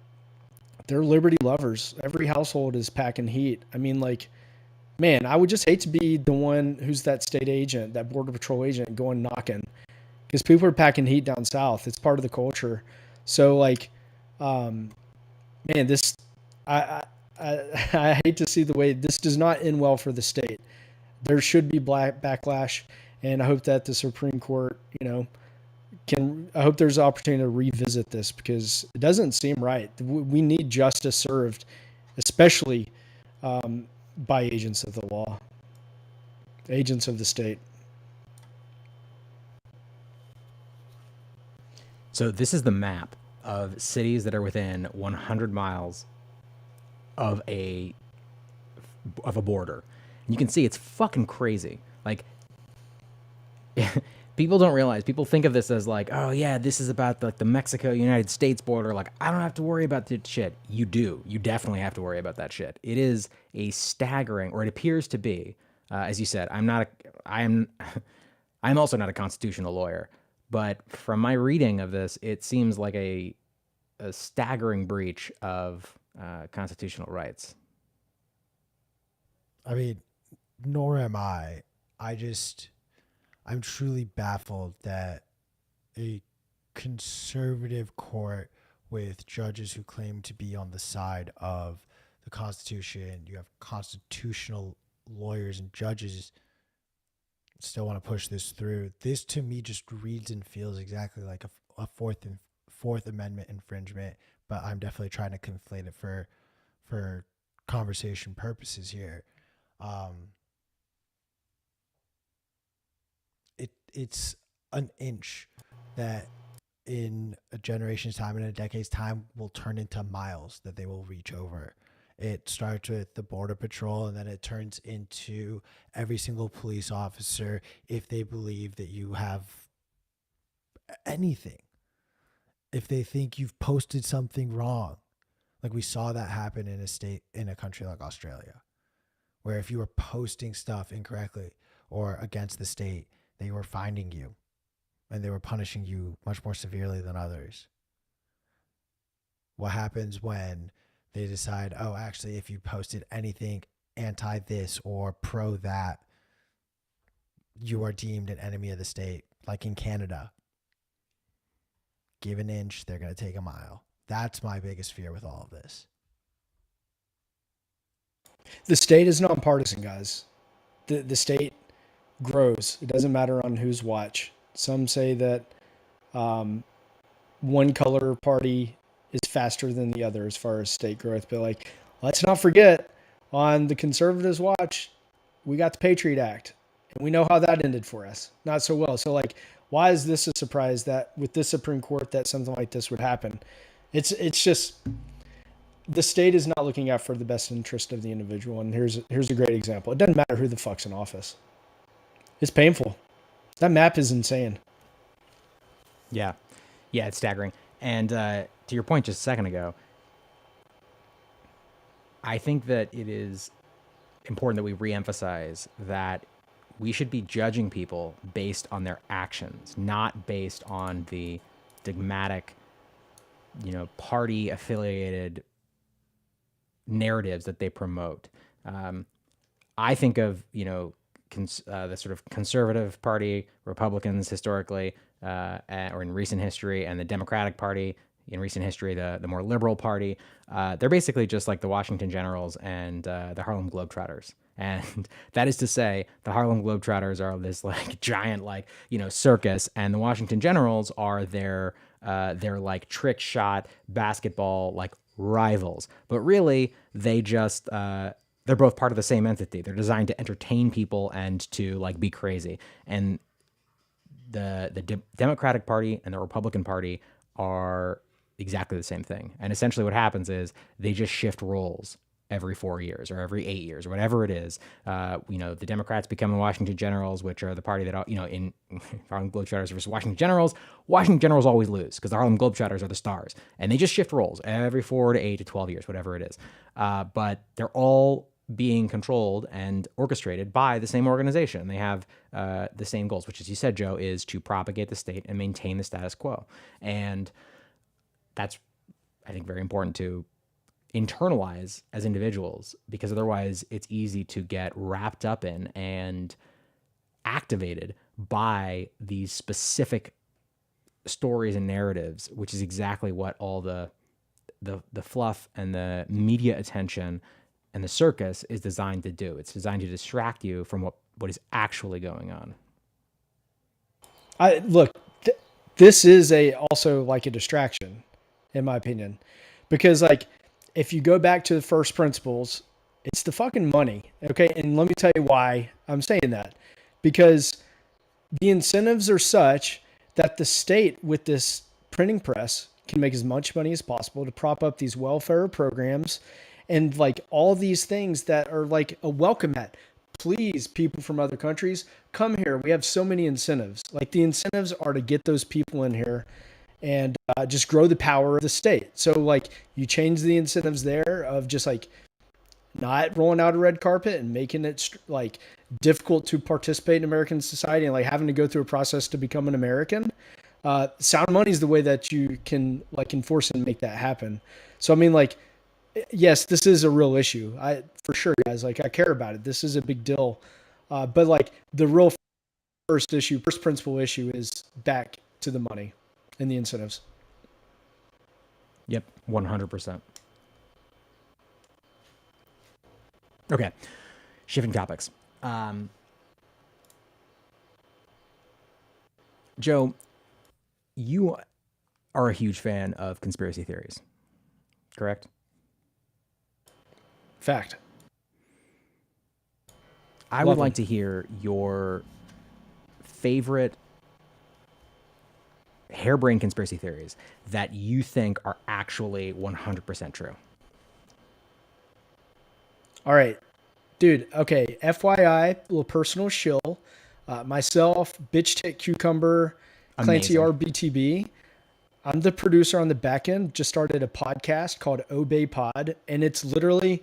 they're liberty lovers. Every household is packing heat. I mean, like, man, I would just hate to be the one who's that state agent, that border patrol agent going knocking, because people are packing heat down south. It's part of the culture. So like, man, this I hate to see the way this does not end well for the state. There should be backlash, and I hope that the Supreme Court, I hope there's an opportunity to revisit this because it doesn't seem right. We need justice served, especially by agents of the law, agents of the state. So this is the map of cities that are within 100 miles of a border. And you can see it's fucking crazy. Like, people don't realize, people think of this as like, oh yeah, this is about the Mexico-United States border. Like, I don't have to worry about that shit. You do. You definitely have to worry about that shit. It is a staggering, or it appears to be, as you said, I'm also not a constitutional lawyer, but from my reading of this, it seems like a staggering breach of constitutional rights. I mean, nor am I. I'm truly baffled that a conservative court with judges who claim to be on the side of the Constitution, you have constitutional lawyers and judges still want to push this through. This to me just reads and feels exactly like a Fourth Amendment infringement, but I'm definitely trying to conflate it for conversation purposes here. It's an inch that in a generation's time, in a decade's time, will turn into miles that they will reach over. It starts with the Border Patrol, and then it turns into every single police officer if they believe that you have anything. If they think you've posted something wrong. Like we saw that happen in a country like Australia, where if you were posting stuff incorrectly or against the state, they were finding you and they were punishing you much more severely than others. What happens when they decide, oh, actually, if you posted anything anti this or pro that, you are deemed an enemy of the state, like in Canada. Give an inch, they're going to take a mile. That's my biggest fear with all of this. The state is nonpartisan, guys. The state grows. It doesn't matter on whose watch. Some say that one color party is faster than the other as far as state growth. But like, let's not forget, on the conservatives' watch, we got the Patriot Act, and we know how that ended for us. Not so well. So like, why is this a surprise that with this Supreme Court that something like this would happen? It's just the state is not looking out for the best interest of the individual. And here's a great example. It doesn't matter who the fuck's in office. It's painful. That map is insane. Yeah, it's staggering. And to your point just a second ago, I think that it is important that we reemphasize that we should be judging people based on their actions, not based on the dogmatic, party-affiliated narratives that they promote. I think of, the sort of conservative party, Republicans historically, or in recent history, and the Democratic Party in recent history, the more liberal party. They're basically just like the Washington Generals and the Harlem Globetrotters. And that is to say, the Harlem Globetrotters are this like giant, circus, and the Washington Generals are their like trick shot basketball like rivals. But really, they just they're both part of the same entity. They're designed to entertain people and to like be crazy. And the Democratic Party and the Republican Party are exactly the same thing. And essentially, what happens is they just shift roles. every 4 years or every 8 years or whatever it is. The Democrats become the Washington Generals, which are the party that, in Harlem Globetrotters versus Washington Generals always lose because the Harlem Globetrotters are the stars, and they just shift roles every 4 to 8 to 12 years, whatever it is. But they're all being controlled and orchestrated by the same organization. They have the same goals, which, as you said, Joe, is to propagate the state and maintain the status quo. And that's, I think, very important to internalize as individuals, because otherwise it's easy to get wrapped up in and activated by these specific stories and narratives, which is exactly what all the fluff and the media attention and the circus is designed to do. It's designed to distract you from what is actually going on. This is also like a distraction, in my opinion, because like, if you go back to the first principles, it's the fucking money. Okay. And let me tell you why I'm saying that, because the incentives are such that the state with this printing press can make as much money as possible to prop up these welfare programs and like all these things that are like a welcome mat. Please, people from other countries, come here. We have so many incentives. Like the incentives are to get those people in here and just grow the power of the state. So like you change the incentives there of just like not rolling out a red carpet and making it like difficult to participate in American society and like having to go through a process to become an American. Sound money is the way that you can like enforce and make that happen. So, I mean, like, yes, this is a real issue. For sure, guys, like I care about it. This is a big deal. But like the real first principle issue is back to the money and the incentives. Yep, 100%. Okay, shifting topics. Joe, you are a huge fan of conspiracy theories, correct? Fact. I would like to hear your favorite harebrained conspiracy theories that you think are actually 100% true. All right, dude. Okay. FYI, little personal shill. Myself, Bitch Tit Cucumber, Clancy RBTB. I'm the producer on the back end. Just started a podcast called Obey Pod, and it's literally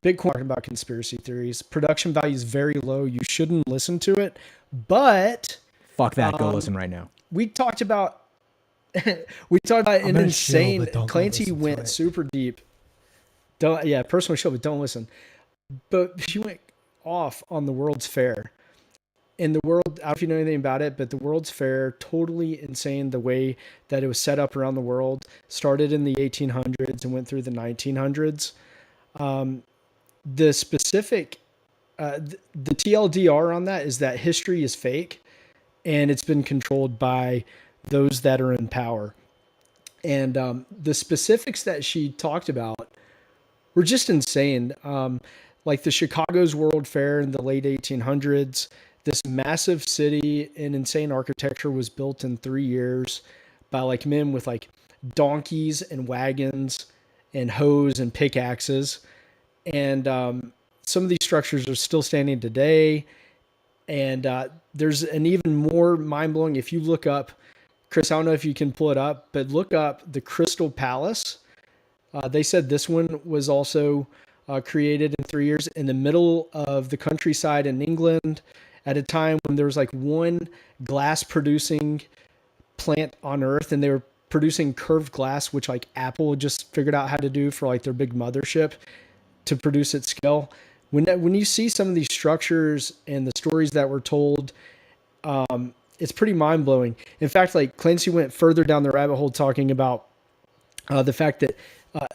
Bitcoin talking about conspiracy theories. Production value is very low. You shouldn't listen to it, but fuck that. Go listen right now. We talked about an insane. Clancy went super deep. Personal show, but don't listen. But she went off on the World's Fair. In the world, I don't know if you know anything about it, but the World's Fair, totally insane the way that it was set up around the world. Started in the 1800s and went through the 1900s. The specific, the TLDR on that is that history is fake and it's been controlled by those that are in power. And the specifics that she talked about were just insane. Like the Chicago's World Fair in the late 1800s, this massive city and insane architecture was built in 3 years by like men with like donkeys and wagons and hoes and pickaxes. And some of these structures are still standing today. And there's an even more mind-blowing, if you look up, Chris, I don't know if you can pull it up, but look up the Crystal Palace. They said this one was also created in 3 years in the middle of the countryside in England at a time when there was like one glass producing plant on Earth, and they were producing curved glass, which like Apple just figured out how to do for like their big mothership to produce at scale. When you see some of these structures and the stories that were told, it's pretty mind blowing. In fact, like Clancy went further down the rabbit hole talking about the fact that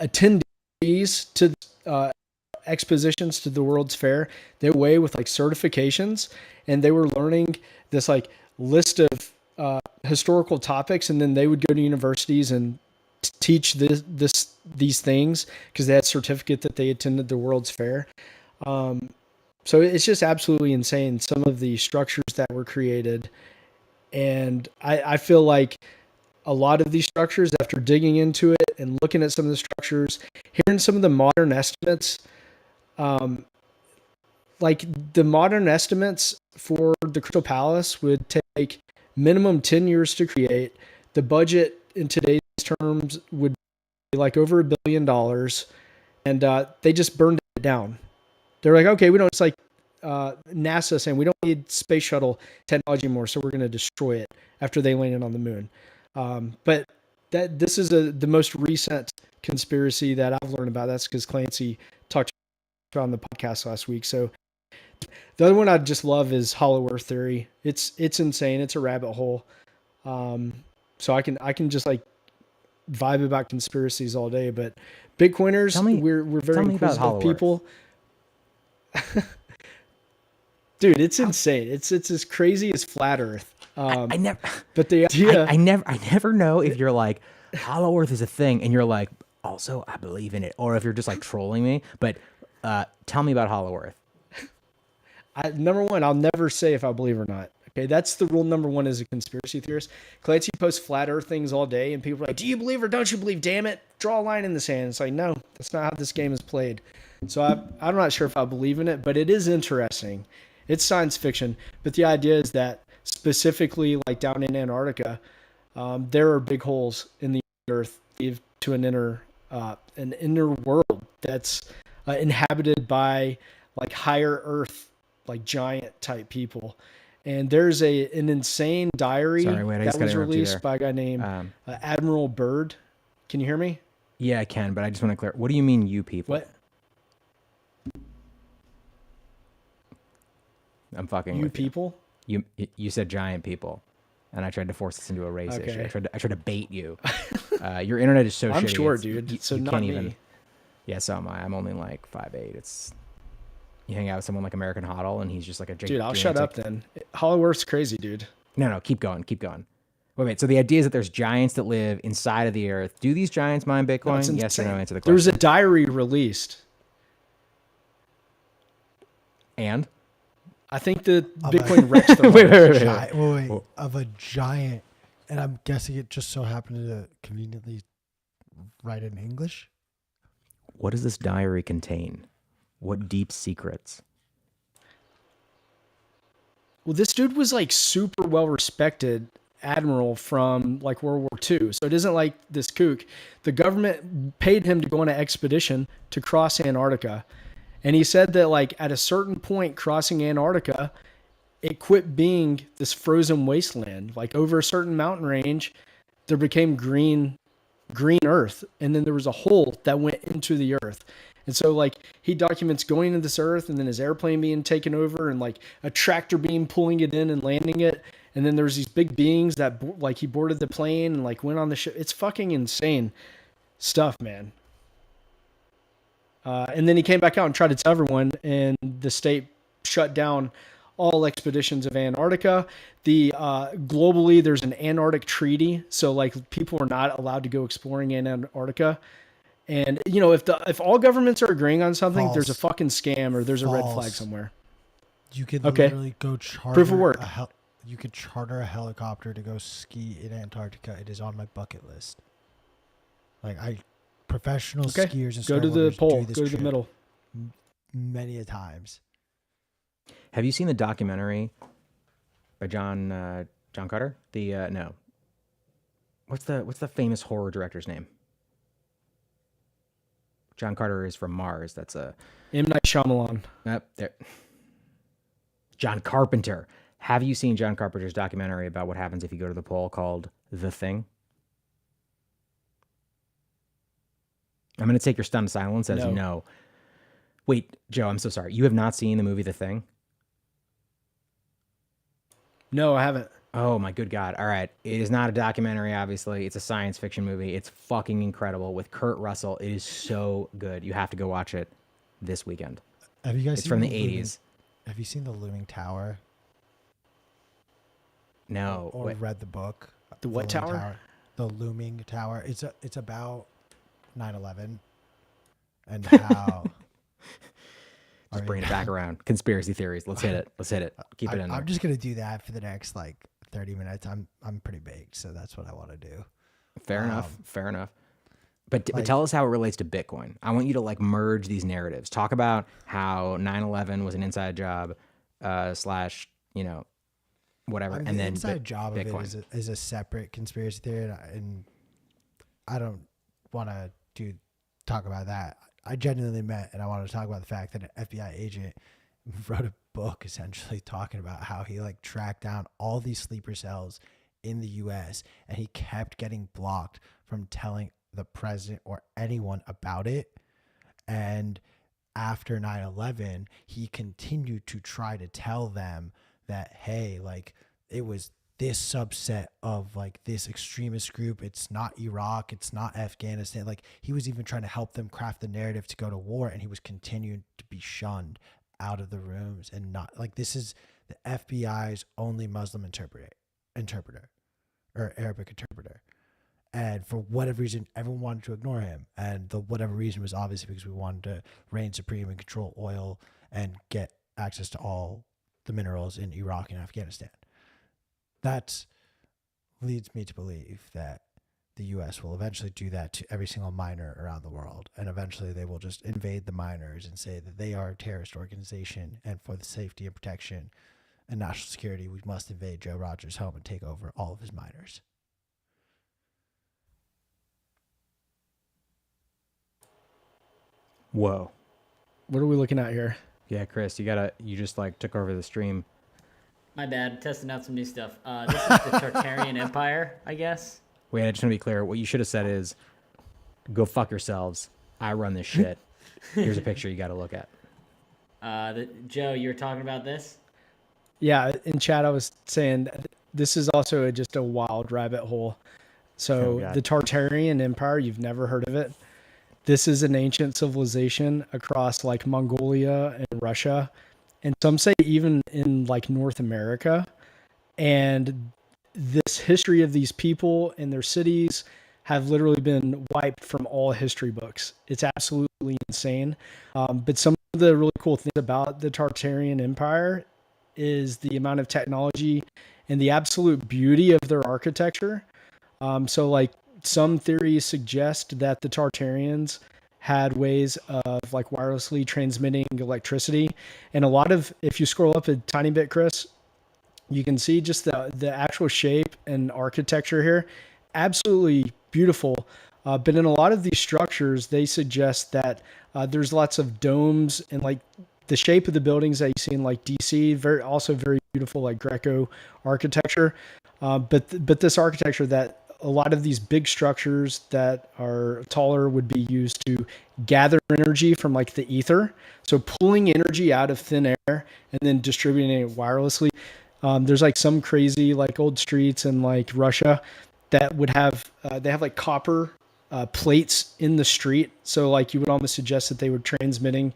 attendees to expositions to the World's Fair, they were away with like certifications, and they were learning this like list of historical topics, and then they would go to universities and teach these things because they had a certificate that they attended the World's Fair. So it's just absolutely insane, some of the structures that were created. And I feel like a lot of these structures after digging into it and looking at some of the structures, hearing some of the modern estimates. Like the modern estimates for the Crystal Palace would take minimum 10 years to create. The budget in today's terms would be like over $1 billion. And they just burned it down. They're like, okay, we don't, it's like NASA saying we don't need space shuttle technology anymore, so we're going to destroy it after they landed on the moon. But this is the most recent conspiracy that I've learned about. That's because Clancy talked about on the podcast last week. So the other one I just love is Hollow Earth theory. It's insane. It's a rabbit hole. So I can just like vibe about conspiracies all day. But Bitcoiners, we're very inquisitive people. Dude, it's insane. It's as crazy as flat Earth. I never. But the idea, I never know if you're like Hollow Earth is a thing, and you're like, also I believe in it, or if you're just like trolling me. But tell me about Hollow Earth. Number one, I'll never say if I believe or not. Okay, that's the rule number one as a conspiracy theorist. Clancy posts flat Earth things all day, and people are like, "Do you believe or don't you believe? Damn it, draw a line in the sand." It's like, no, that's not how this game is played. So I'm not sure if I believe in it, but it is interesting. It's science fiction, but the idea is that specifically, like down in Antarctica, there are big holes in the Earth to an inner world that's inhabited by like higher Earth, like giant type people. And there's an insane diary that was released by a guy named Admiral Byrd. Can you hear me? Yeah, I can, but I just want to clear. What do you mean, you people? What? I'm fucking you with people. You said giant people, and I tried to force this into a race issue. I tried to bait you. Your internet is so shitty. I'm sure, dude. So not me. Even. Yeah, so am I. I'm only like 5'8". You hang out with someone like American Hoddle, and he's just like a gigantic... Dude, I'll shut up then. Hollow Earth's crazy, dude. No, keep going. Wait. So the idea is that there's giants that live inside of the Earth. Do these giants mine Bitcoin? No, yes or no? Answer the question. There was a diary released. And? I think the Bitcoin wrecked the wait. Of a giant, and I'm guessing it just so happened to conveniently write in English? What does this diary contain? What deep secrets? Well, this dude was like super well respected admiral from like World War II. So it isn't like this kook. The government paid him to go on an expedition to cross Antarctica. And he said that like at a certain point crossing Antarctica, it quit being this frozen wasteland. Like over a certain mountain range, there became green earth. And then there was a hole that went into the earth. And so like he documents going into this earth and then his airplane being taken over and like a tractor beam pulling it in and landing it. And then there's these big beings that like he boarded the plane and like went on the ship. It's fucking insane stuff, man. And then he came back out and tried to tell everyone, and the state shut down all expeditions of Antarctica. Globally, there's an Antarctic treaty. So like people are not allowed to go exploring in Antarctica. And you know, if all governments are agreeing on something, there's a fucking scam or there's a red flag somewhere. You could literally go charter proof of work. You could charter a helicopter to go ski in Antarctica. It is on my bucket list. Like professional skiers and go to the pole, go to the middle. Many a times. Have you seen the documentary by John Carter? No. What's the famous horror director's name? John Carter is from Mars. That's a M. Night Shyamalan. There. John Carpenter. Have you seen John Carpenter's documentary about what happens if you go to the pole called The Thing? I'm going to take your stunned silence as no. Wait, Joe, I'm so sorry. You have not seen the movie The Thing? No, I haven't. Oh, my good God. All right. It is not a documentary, obviously. It's a science fiction movie. It's fucking incredible with Kurt Russell. It is so good. You have to go watch it this weekend. Have you guys It's from the 80s. Have you seen The Looming Tower? No. Or read the book? The what tower? The Looming Tower. It's about 9/11 and how... Just bring it back around. Conspiracy theories. Let's hit it. Keep it in there. I'm just going to do that for the next 30 minutes. I'm pretty baked, so that's what I want to do. Fair enough. But tell us how it relates to Bitcoin. I want you to like merge these narratives. Talk about how 9/11 was an inside job, slash, whatever. I mean, and the then inside job Bitcoin. of it is a separate conspiracy theory, and I don't want to talk about that. I genuinely meant, and I wanted to talk about the fact that an FBI agent wrote a book essentially talking about how he like tracked down all these sleeper cells in the US and he kept getting blocked from telling the president or anyone about it. And after 9/11, he continued to try to tell them that, hey, like it was this subset of like this extremist group. It's not Iraq. It's not Afghanistan. Like he was even trying to help them craft the narrative to go to war, and he was continuing to be shunned out of the rooms. And not like, this is the FBI's only Muslim interpreter or Arabic interpreter. And for whatever reason, everyone wanted to ignore him. And the whatever reason was obviously because we wanted to reign supreme and control oil and get access to all the minerals in Iraq and Afghanistan. That leads me to believe that the U.S. will eventually do that to every single miner around the world. And eventually they will just invade the miners and say that they are a terrorist organization. And for the safety and protection and national security, we must invade Joe Rodger's home and take over all of his miners. Whoa. What are we looking at here? Yeah, Chris, you just like took over the stream. My bad. Testing out some new stuff. This is the Tartarian Empire, I guess. Wait, I just want to be clear. What you should have said is, go fuck yourselves. I run this shit. Here's a picture you got to look at. Joe, you were talking about this? Yeah, in chat I was saying this is also just a wild rabbit hole. So the Tartarian Empire, you've never heard of it. This is an ancient civilization across like Mongolia and Russia, and some say even in like North America. And this history of these people and their cities have literally been wiped from all history books. It's absolutely insane. But some of the really cool things about the Tartarian Empire is the amount of technology and the absolute beauty of their architecture. So like some theories suggest that the Tartarians had ways of like wirelessly transmitting electricity. And a lot of, if you scroll up a tiny bit, Chris, you can see just the actual shape and architecture here. Absolutely beautiful. But in a lot of these structures, they suggest that there's lots of domes and like the shape of the buildings that you see in like DC, also very beautiful, like Greco architecture. But this architecture that a lot of these big structures that are taller would be used to gather energy from like the ether. So pulling energy out of thin air and then distributing it wirelessly. There's like some crazy like old streets in like Russia that would have, they have like copper plates in the street. So like you would almost suggest that they were transmitting,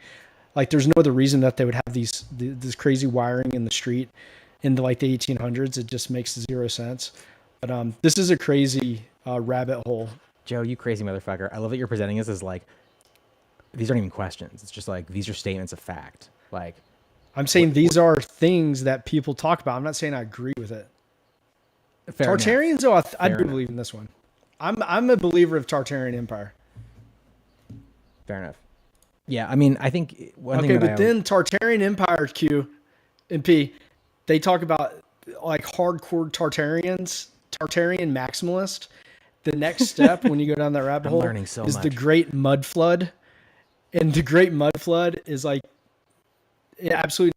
like there's no other reason that they would have this crazy wiring in the street in the, like the 1800s. It just makes zero sense. But this is a crazy rabbit hole. Joe, you crazy motherfucker. I love that you're presenting this as like, these aren't even questions. It's just like, these are statements of fact. Like, I'm saying these are things that people talk about. I'm not saying I agree with it. Tartarians, I do believe in this one. I'm a believer of Tartarian Empire. Fair enough. Yeah, I mean, I think one thing. Okay, but then Tartarian Empire Q and P, they talk about like hardcore Tartarian maximalist. The next step when you go down that rabbit hole is the Great Mud Flood. And the Great Mud Flood is like absolute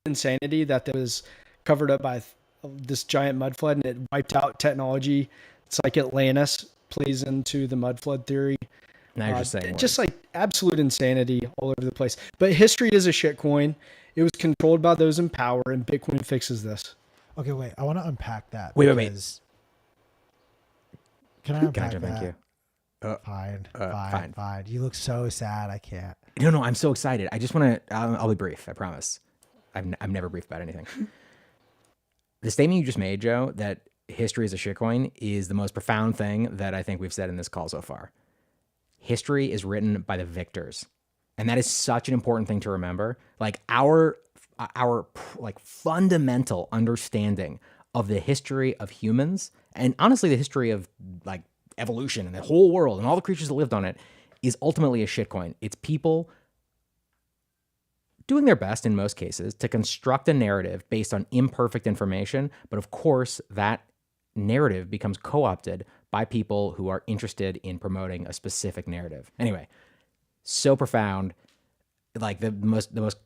insanity that was covered up by this giant mud flood and it wiped out technology. It's like Atlantis plays into the mud flood theory. Now you're just saying just like absolute insanity all over the place. But history is a shitcoin. It was controlled by those in power, and Bitcoin fixes this. Okay, wait. I want to unpack that. Wait. Can I unpack that? Thank you. Fine. You look so sad. I can't. No. I'm so excited. I just want to. I'll be brief. I promise. I'm never brief about anything. The statement you just made, Joe, that history is a shitcoin, is the most profound thing that I think we've said in this call so far. History is written by the victors, and that is such an important thing to remember. Like our like fundamental understanding of the history of humans, and honestly, the history of like evolution and the whole world and all the creatures that lived on it is ultimately a shitcoin. It's people doing their best in most cases to construct a narrative based on imperfect information. But of course, that narrative becomes co-opted by people who are interested in promoting a specific narrative. Anyway, so profound. Like the most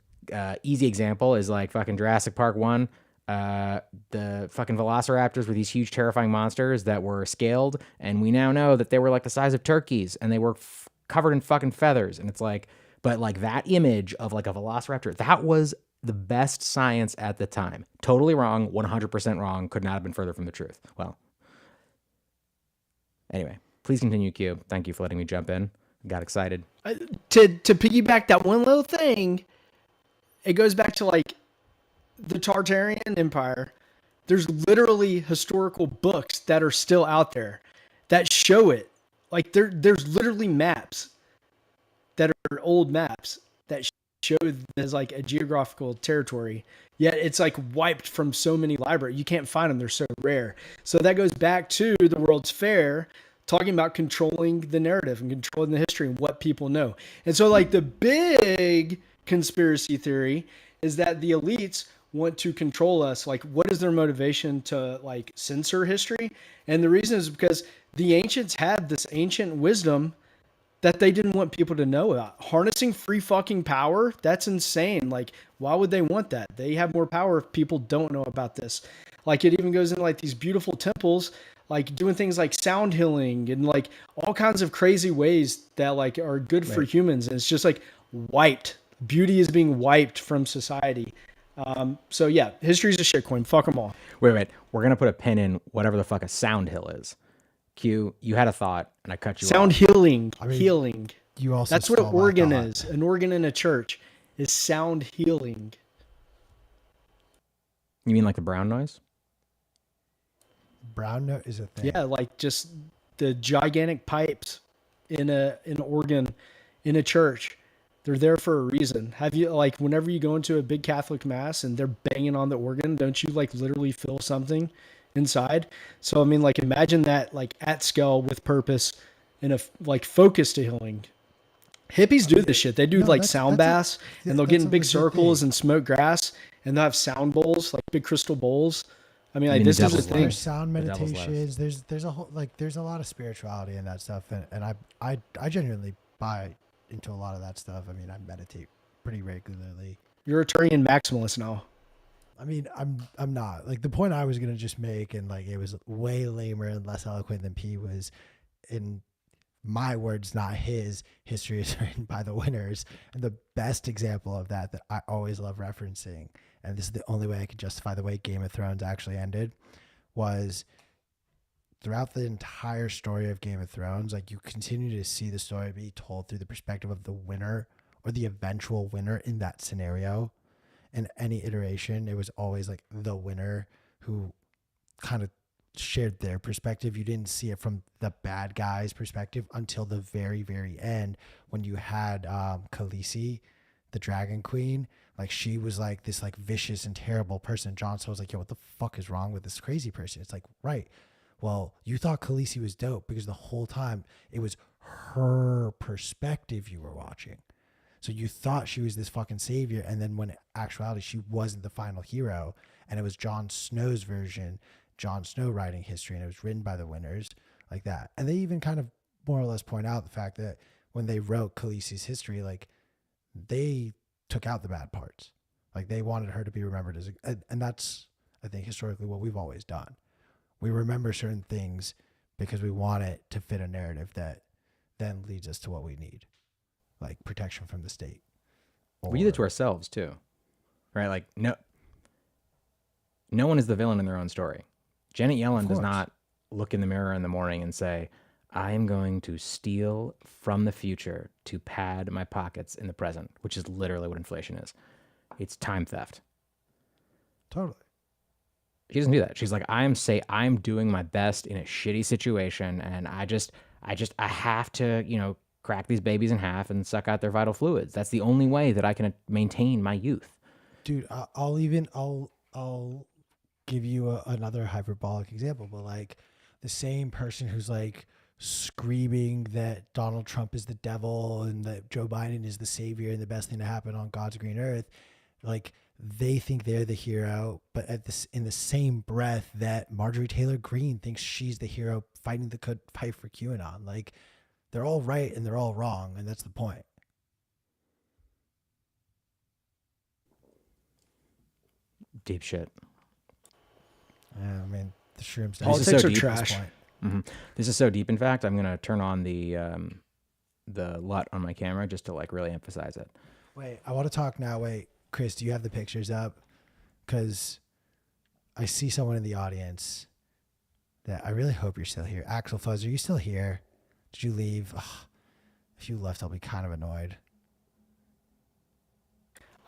easy example is like fucking Jurassic Park 1. The fucking velociraptors were these huge, terrifying monsters that were scaled, and we now know that they were like the size of turkeys, and they were covered in fucking feathers. And it's like, but like that image of like a velociraptor, that was the best science at the time. Totally wrong, 100% wrong, could not have been further from the truth. Well, anyway, please continue, Q. Thank you for letting me jump in. Got excited. To piggyback that one little thing, it goes back to like the Tartarian Empire. There's literally historical books that are still out there that show it. Like there's literally maps that are old maps that show there's like a geographical territory, yet it's like wiped from so many libraries. You can't find them. They're so rare. So that goes back to the World's Fair, talking about controlling the narrative and controlling the history and what people know. And so like the big conspiracy theory is that the elites want to control us. Like, what is their motivation to like censor history? And the reason is because the ancients had this ancient wisdom that they didn't want people to know about. Harnessing free fucking power, that's insane. Like, why would they want that? They have more power if people don't know about this. Like, it even goes into like these beautiful temples, like doing things like sound healing and like all kinds of crazy ways that like are good for humans. And it's just like wiped. Beauty is being wiped from society. So yeah, history's a shitcoin. Fuck them all. Wait. We're going to put a pin in whatever the fuck a sound hill is. Q, you had a thought, and I cut you off. Sound healing. Healing. You also That's what an organ is. An organ in a church is sound healing. You mean like the brown noise? Brown note is a thing. Yeah, like just the gigantic pipes in an organ in a church. They're there for a reason. Have you, like, whenever you go into a big Catholic mass and they're banging on the organ, don't you like literally feel something inside? So I mean, like, imagine that like at scale with purpose in a like focus to healing. Hippies do this shit. They do like sound baths, and they'll get in big circles and smoke grass, and they'll have sound bowls, like big crystal bowls. I mean, like, this is a thing. There's sound meditations. There's a whole, like, there's a lot of spirituality in that stuff, and I genuinely buy into a lot of that stuff. I mean, I meditate pretty regularly. You're a Turian maximalist now. I mean, I'm not. Like, the point I was gonna just make, and like it was way lamer and less eloquent than P, was, in my words, not his, history is written by the winners. And the best example of that I always love referencing, and this is the only way I could justify the way Game of Thrones actually ended, was throughout the entire story of Game of Thrones, like, you continue to see the story be told through the perspective of the winner or the eventual winner in that scenario. In any iteration, it was always like the winner who kind of shared their perspective. You didn't see it from the bad guy's perspective until the very, very end, when you had Khaleesi, the Dragon Queen. Like, she was like this like vicious and terrible person. Jon Snow was like, yo, what the fuck is wrong with this crazy person? It's like, right. Well, you thought Khaleesi was dope because the whole time it was her perspective you were watching. So you thought she was this fucking savior, and then when in actuality she wasn't the final hero, and it was Jon Snow's version, Jon Snow writing history, and it was written by the winners, like that. And they even kind of more or less point out the fact that when they wrote Khaleesi's history, like, they took out the bad parts. Like, they wanted her to be remembered as and that's, I think, historically what we've always done. We remember certain things because we want it to fit a narrative that then leads us to what we need, like protection from the state. We do that to ourselves too, right? Like, no one is the villain in their own story. Janet Yellen does not look in the mirror in the morning and say, I am going to steal from the future to pad my pockets in the present, which is literally what inflation is. It's time theft. Totally. She doesn't do that. She's like, I'm doing my best in a shitty situation, and I have to, crack these babies in half and suck out their vital fluids. That's the only way that I can maintain my youth. Dude, I'll give you another hyperbolic example, but like the same person who's like screaming that Donald Trump is the devil and that Joe Biden is the savior and the best thing to happen on God's green earth. Like, they think they're the hero, but in the same breath that Marjorie Taylor Greene thinks she's the hero fighting the good fight for QAnon. Like, they're all right and they're all wrong, and that's the point. Deep shit. I mean, the shrooms. Politics are trash. Mm-hmm. This is so deep. In fact, I'm gonna turn on the LUT on my camera just to like really emphasize it. Wait, I want to talk now. Wait, Chris, do you have the pictures up? Because I see someone in the audience that I really hope you're still here. Axel Fuzz, are you still here? Did you leave? Ugh, if you left, I'll be kind of annoyed.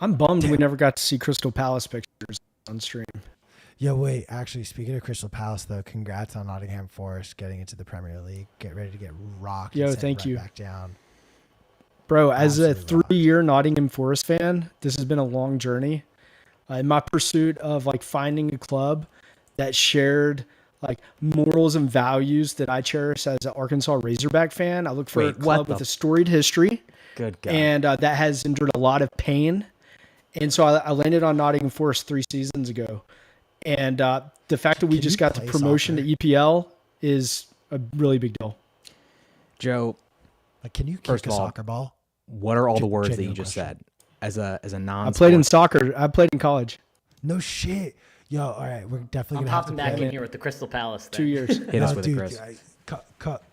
I'm bummed we never got to see Crystal Palace pictures on stream. Yo, wait, actually, speaking of Crystal Palace, though, congrats on Nottingham Forest getting into the Premier League. Get ready to get rocked. Yo, and sent thank right you. Back down. Bro, as Absolutely a 3-year Nottingham Forest fan, this has been a long journey. In my pursuit of like finding a club that shared like morals and values that I cherish as an Arkansas Razorback fan, I look for a club with a storied history. Good God. And that has endured a lot of pain. And so I landed on Nottingham Forest 3 seasons ago. And the fact that we just got the promotion to EPL is a really big deal. Joe, like, can you kick a soccer ball? What are all the words that you just said? As a non, I played in soccer. I played in college. No shit. Yo, all right, we're definitely I'm gonna have to popping back play in here with the Crystal Palace thing. 2 years. Hit us with it, Chris.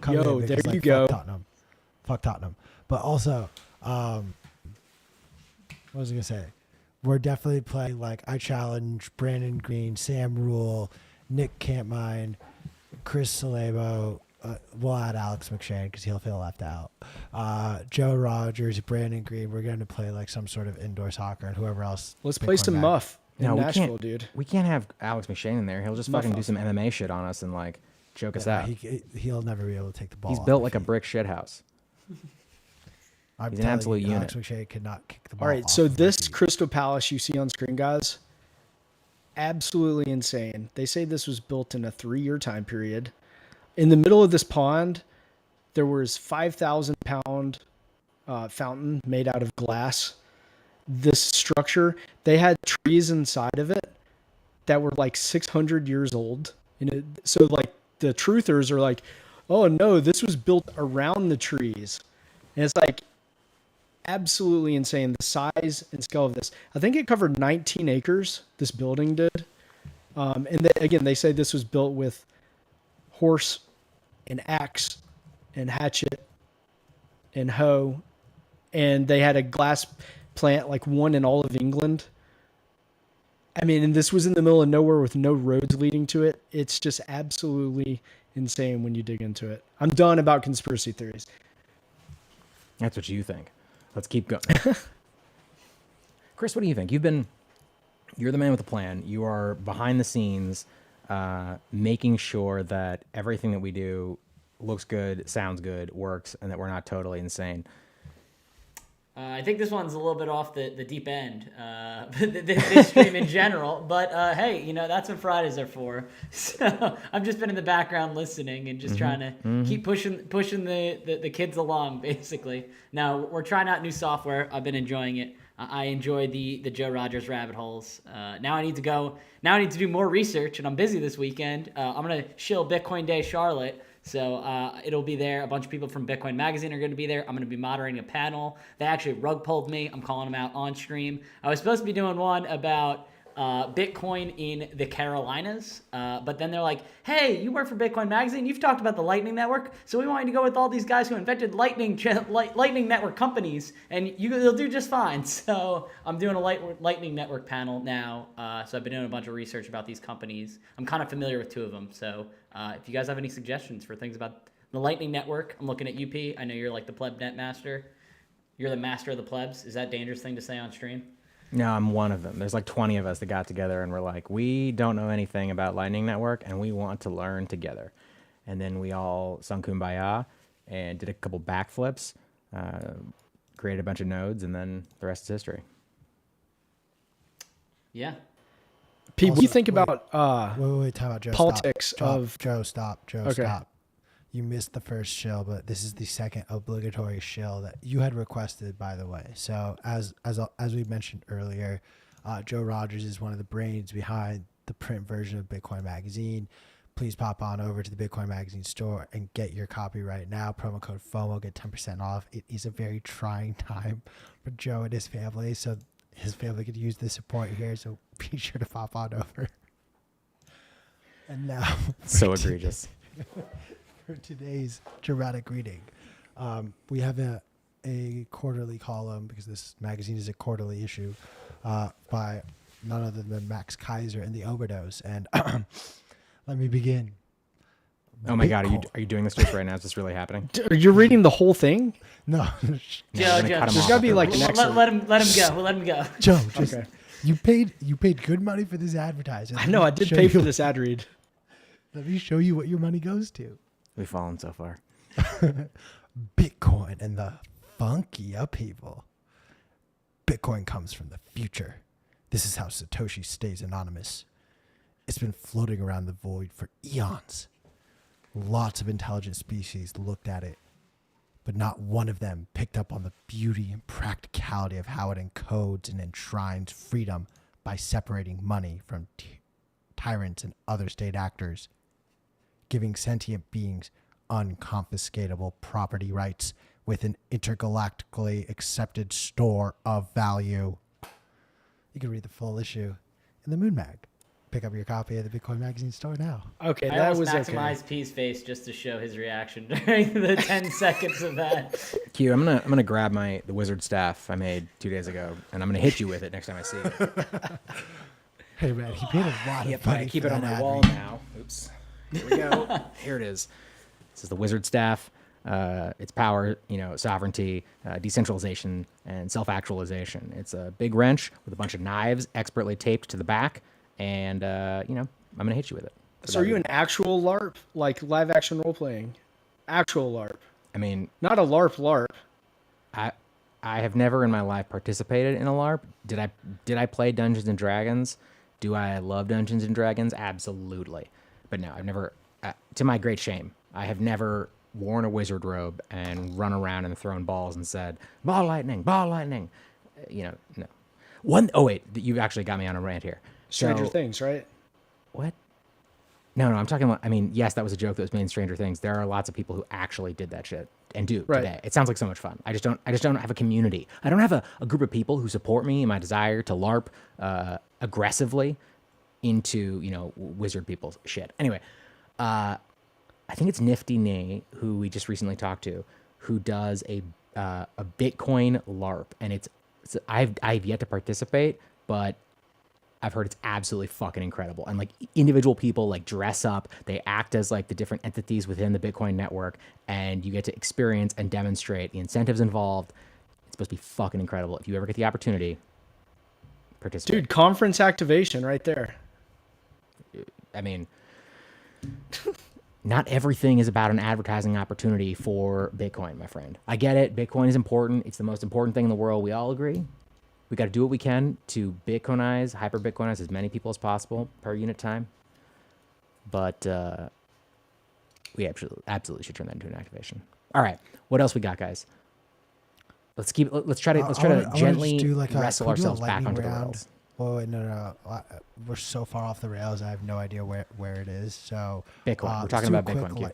Yo, there you go. Fuck Tottenham. But also, what was I gonna say? We're definitely playing, like, I challenge Brandon Green, Sam Rule, Nick Campmine, Chris Salebo. We'll add Alex McShane because he'll feel left out. Joe Rodgers, Brandon Green. We're going to play like some sort of indoor soccer, and whoever else. Let's play some muff in Nashville, we dude. We can't have Alex McShane in there. He'll just fucking do some MMA shit on us and like choke us out. He'll never be able to take the ball. He's built like a brick shit house. He's an absolute unit. Alex McShane could not kick the ball. All right, so this Crystal Palace you see on screen, guys, absolutely insane. They say this was built in a 3-year time period. In the middle of this pond, there was 5,000-pound fountain made out of glass. This structure, they had trees inside of it that were like 600 years old. So like the truthers are like, oh no, this was built around the trees. And it's like absolutely insane, the size and scale of this. I think it covered 19 acres, this building did. Again, they say this was built with horse and axe and hatchet and hoe, and they had a glass plant, like one in all of England. I mean, and this was in the middle of nowhere with no roads leading to it. It's just absolutely insane when you dig into it. I'm done about conspiracy theories. That's what you think. Let's keep going. Chris, what do you think? You're the man with the plan. You are behind the scenes, making sure that everything that we do looks good, sounds good, works, and that we're not totally insane. I think this one's a little bit off the deep end, this stream in general. But hey, that's what Fridays are for. So I've just been in the background listening and just trying to keep pushing the kids along, basically. Now, we're trying out new software. I've been enjoying it. I enjoy the Joe Rodgers rabbit holes. Now I need to do more research, and I'm busy this weekend. I'm going to shill Bitcoin Day Charlotte. So it'll be there. A bunch of people from Bitcoin Magazine are going to be there. I'm going to be moderating a panel. They actually rug pulled me. I'm calling them out on stream. I was supposed to be doing one about Bitcoin in the Carolinas, but then they're like, hey, you work for Bitcoin Magazine. You've talked about the Lightning Network, so we want you to go with all these guys who invented Lightning Network companies, and you'll do just fine. So I'm doing a Lightning Network panel now, so I've been doing a bunch of research about these companies. I'm kind of familiar with 2 of them, so if you guys have any suggestions for things about the Lightning Network, I'm looking at UP. I know you're like the pleb net master. You're the master of the plebs. Is that a dangerous thing to say on stream? No, I'm one of them. There's like 20 of us that got together and we're like, we don't know anything about Lightning Network and we want to learn together. And then we all sung Kumbaya and did a couple backflips, created a bunch of nodes, and then the rest is history. Yeah. Pete, what do you think about wait, time out, Joe. politics stop. of Joe, stop. Joe, Okay. stop. you missed the first shill, but this is the second obligatory shill that you had requested, by the way. So as we mentioned earlier, Joe Rodgers is one of the brains behind the print version of Bitcoin Magazine. Please pop on over to the Bitcoin Magazine store and get your copy right now. Promo code FOMO, get 10% off. It is a very trying time for Joe and his family, so his family could use the support here, so be sure to pop on over. And now... So egregious. For today's dramatic reading, we have a quarterly column, because this magazine is a quarterly issue, by none other than Max Kaiser and the Overdose. And let me begin. Oh my God, are you doing this to us right now? Is this really happening? Are you reading the whole thing? No. Joe, There's got to be like an extra. let him go. We'll let him go. Joe, just, Okay. you paid good money for this advertising. I know, I did pay for this ad read. Let me show you what your money goes to. We've fallen so far. Bitcoin and the funky upheaval. Bitcoin comes from the future. This is how Satoshi stays anonymous. It's been floating around the void for eons. Lots of intelligent species looked at it, but not one of them picked up on the beauty and practicality of how it encodes and enshrines freedom by separating money from tyrants and other state actors, giving sentient beings unconfiscatable property rights with an intergalactically accepted store of value. You can read the full issue in the Moon Mag. Pick up your copy at the Bitcoin Magazine store now. Okay, I that almost was maximized okay. P's face just to show his reaction during the 10 seconds of that. Q, I'm gonna grab the wizard staff I made 2 days ago, and I'm gonna hit you with it next time I see it. Hey man, he paid a lot of I money keep for it on that my ad wall read. now. Oops. Here we go. Here it is. This is the wizard staff. Its power, sovereignty, decentralization, and self-actualization. It's a big wrench with a bunch of knives expertly taped to the back, and I'm gonna hit you with it. So are you an actual LARP, like live action role playing? Actual LARP, I mean, not a LARP. I have never in my life participated in a LARP. Did I play Dungeons and Dragons? Do I love Dungeons and Dragons? Absolutely. But no, I've never, to my great shame, I have never worn a wizard robe and run around and thrown balls and said, ball lightning. No. Oh wait, you actually got me on a rant here. Stranger So- Things, right? What? No, I'm talking about, yes, that was a joke that was made in Stranger Things. There are lots of people who actually did that shit and do Right. today. It sounds like so much fun. I just don't have a community. I don't have a group of people who support me in my desire to LARP aggressively into, wizard people's shit. Anyway, I think it's Nifty Nay, who we just recently talked to, who does a Bitcoin LARP, and I've yet to participate, but I've heard it's absolutely fucking incredible. And like individual people like dress up, they act as like the different entities within the Bitcoin network, and you get to experience and demonstrate the incentives involved. It's supposed to be fucking incredible. If you ever get the opportunity, participate. Dude, conference activation right there. Not everything is about an advertising opportunity for Bitcoin, my friend. I get it. Bitcoin is important. It's the most important thing in the world. We all agree. We got to do what we can to Bitcoinize, hyper-Bitcoinize as many people as possible per unit time. But we absolutely should turn that into an activation. All right. What else we got, guys? Let's try to gently wrestle ourselves back onto the rails. Whoa, no. We're so far off the rails. I have no idea where it is. So Bitcoin. We're talking about Bitcoin.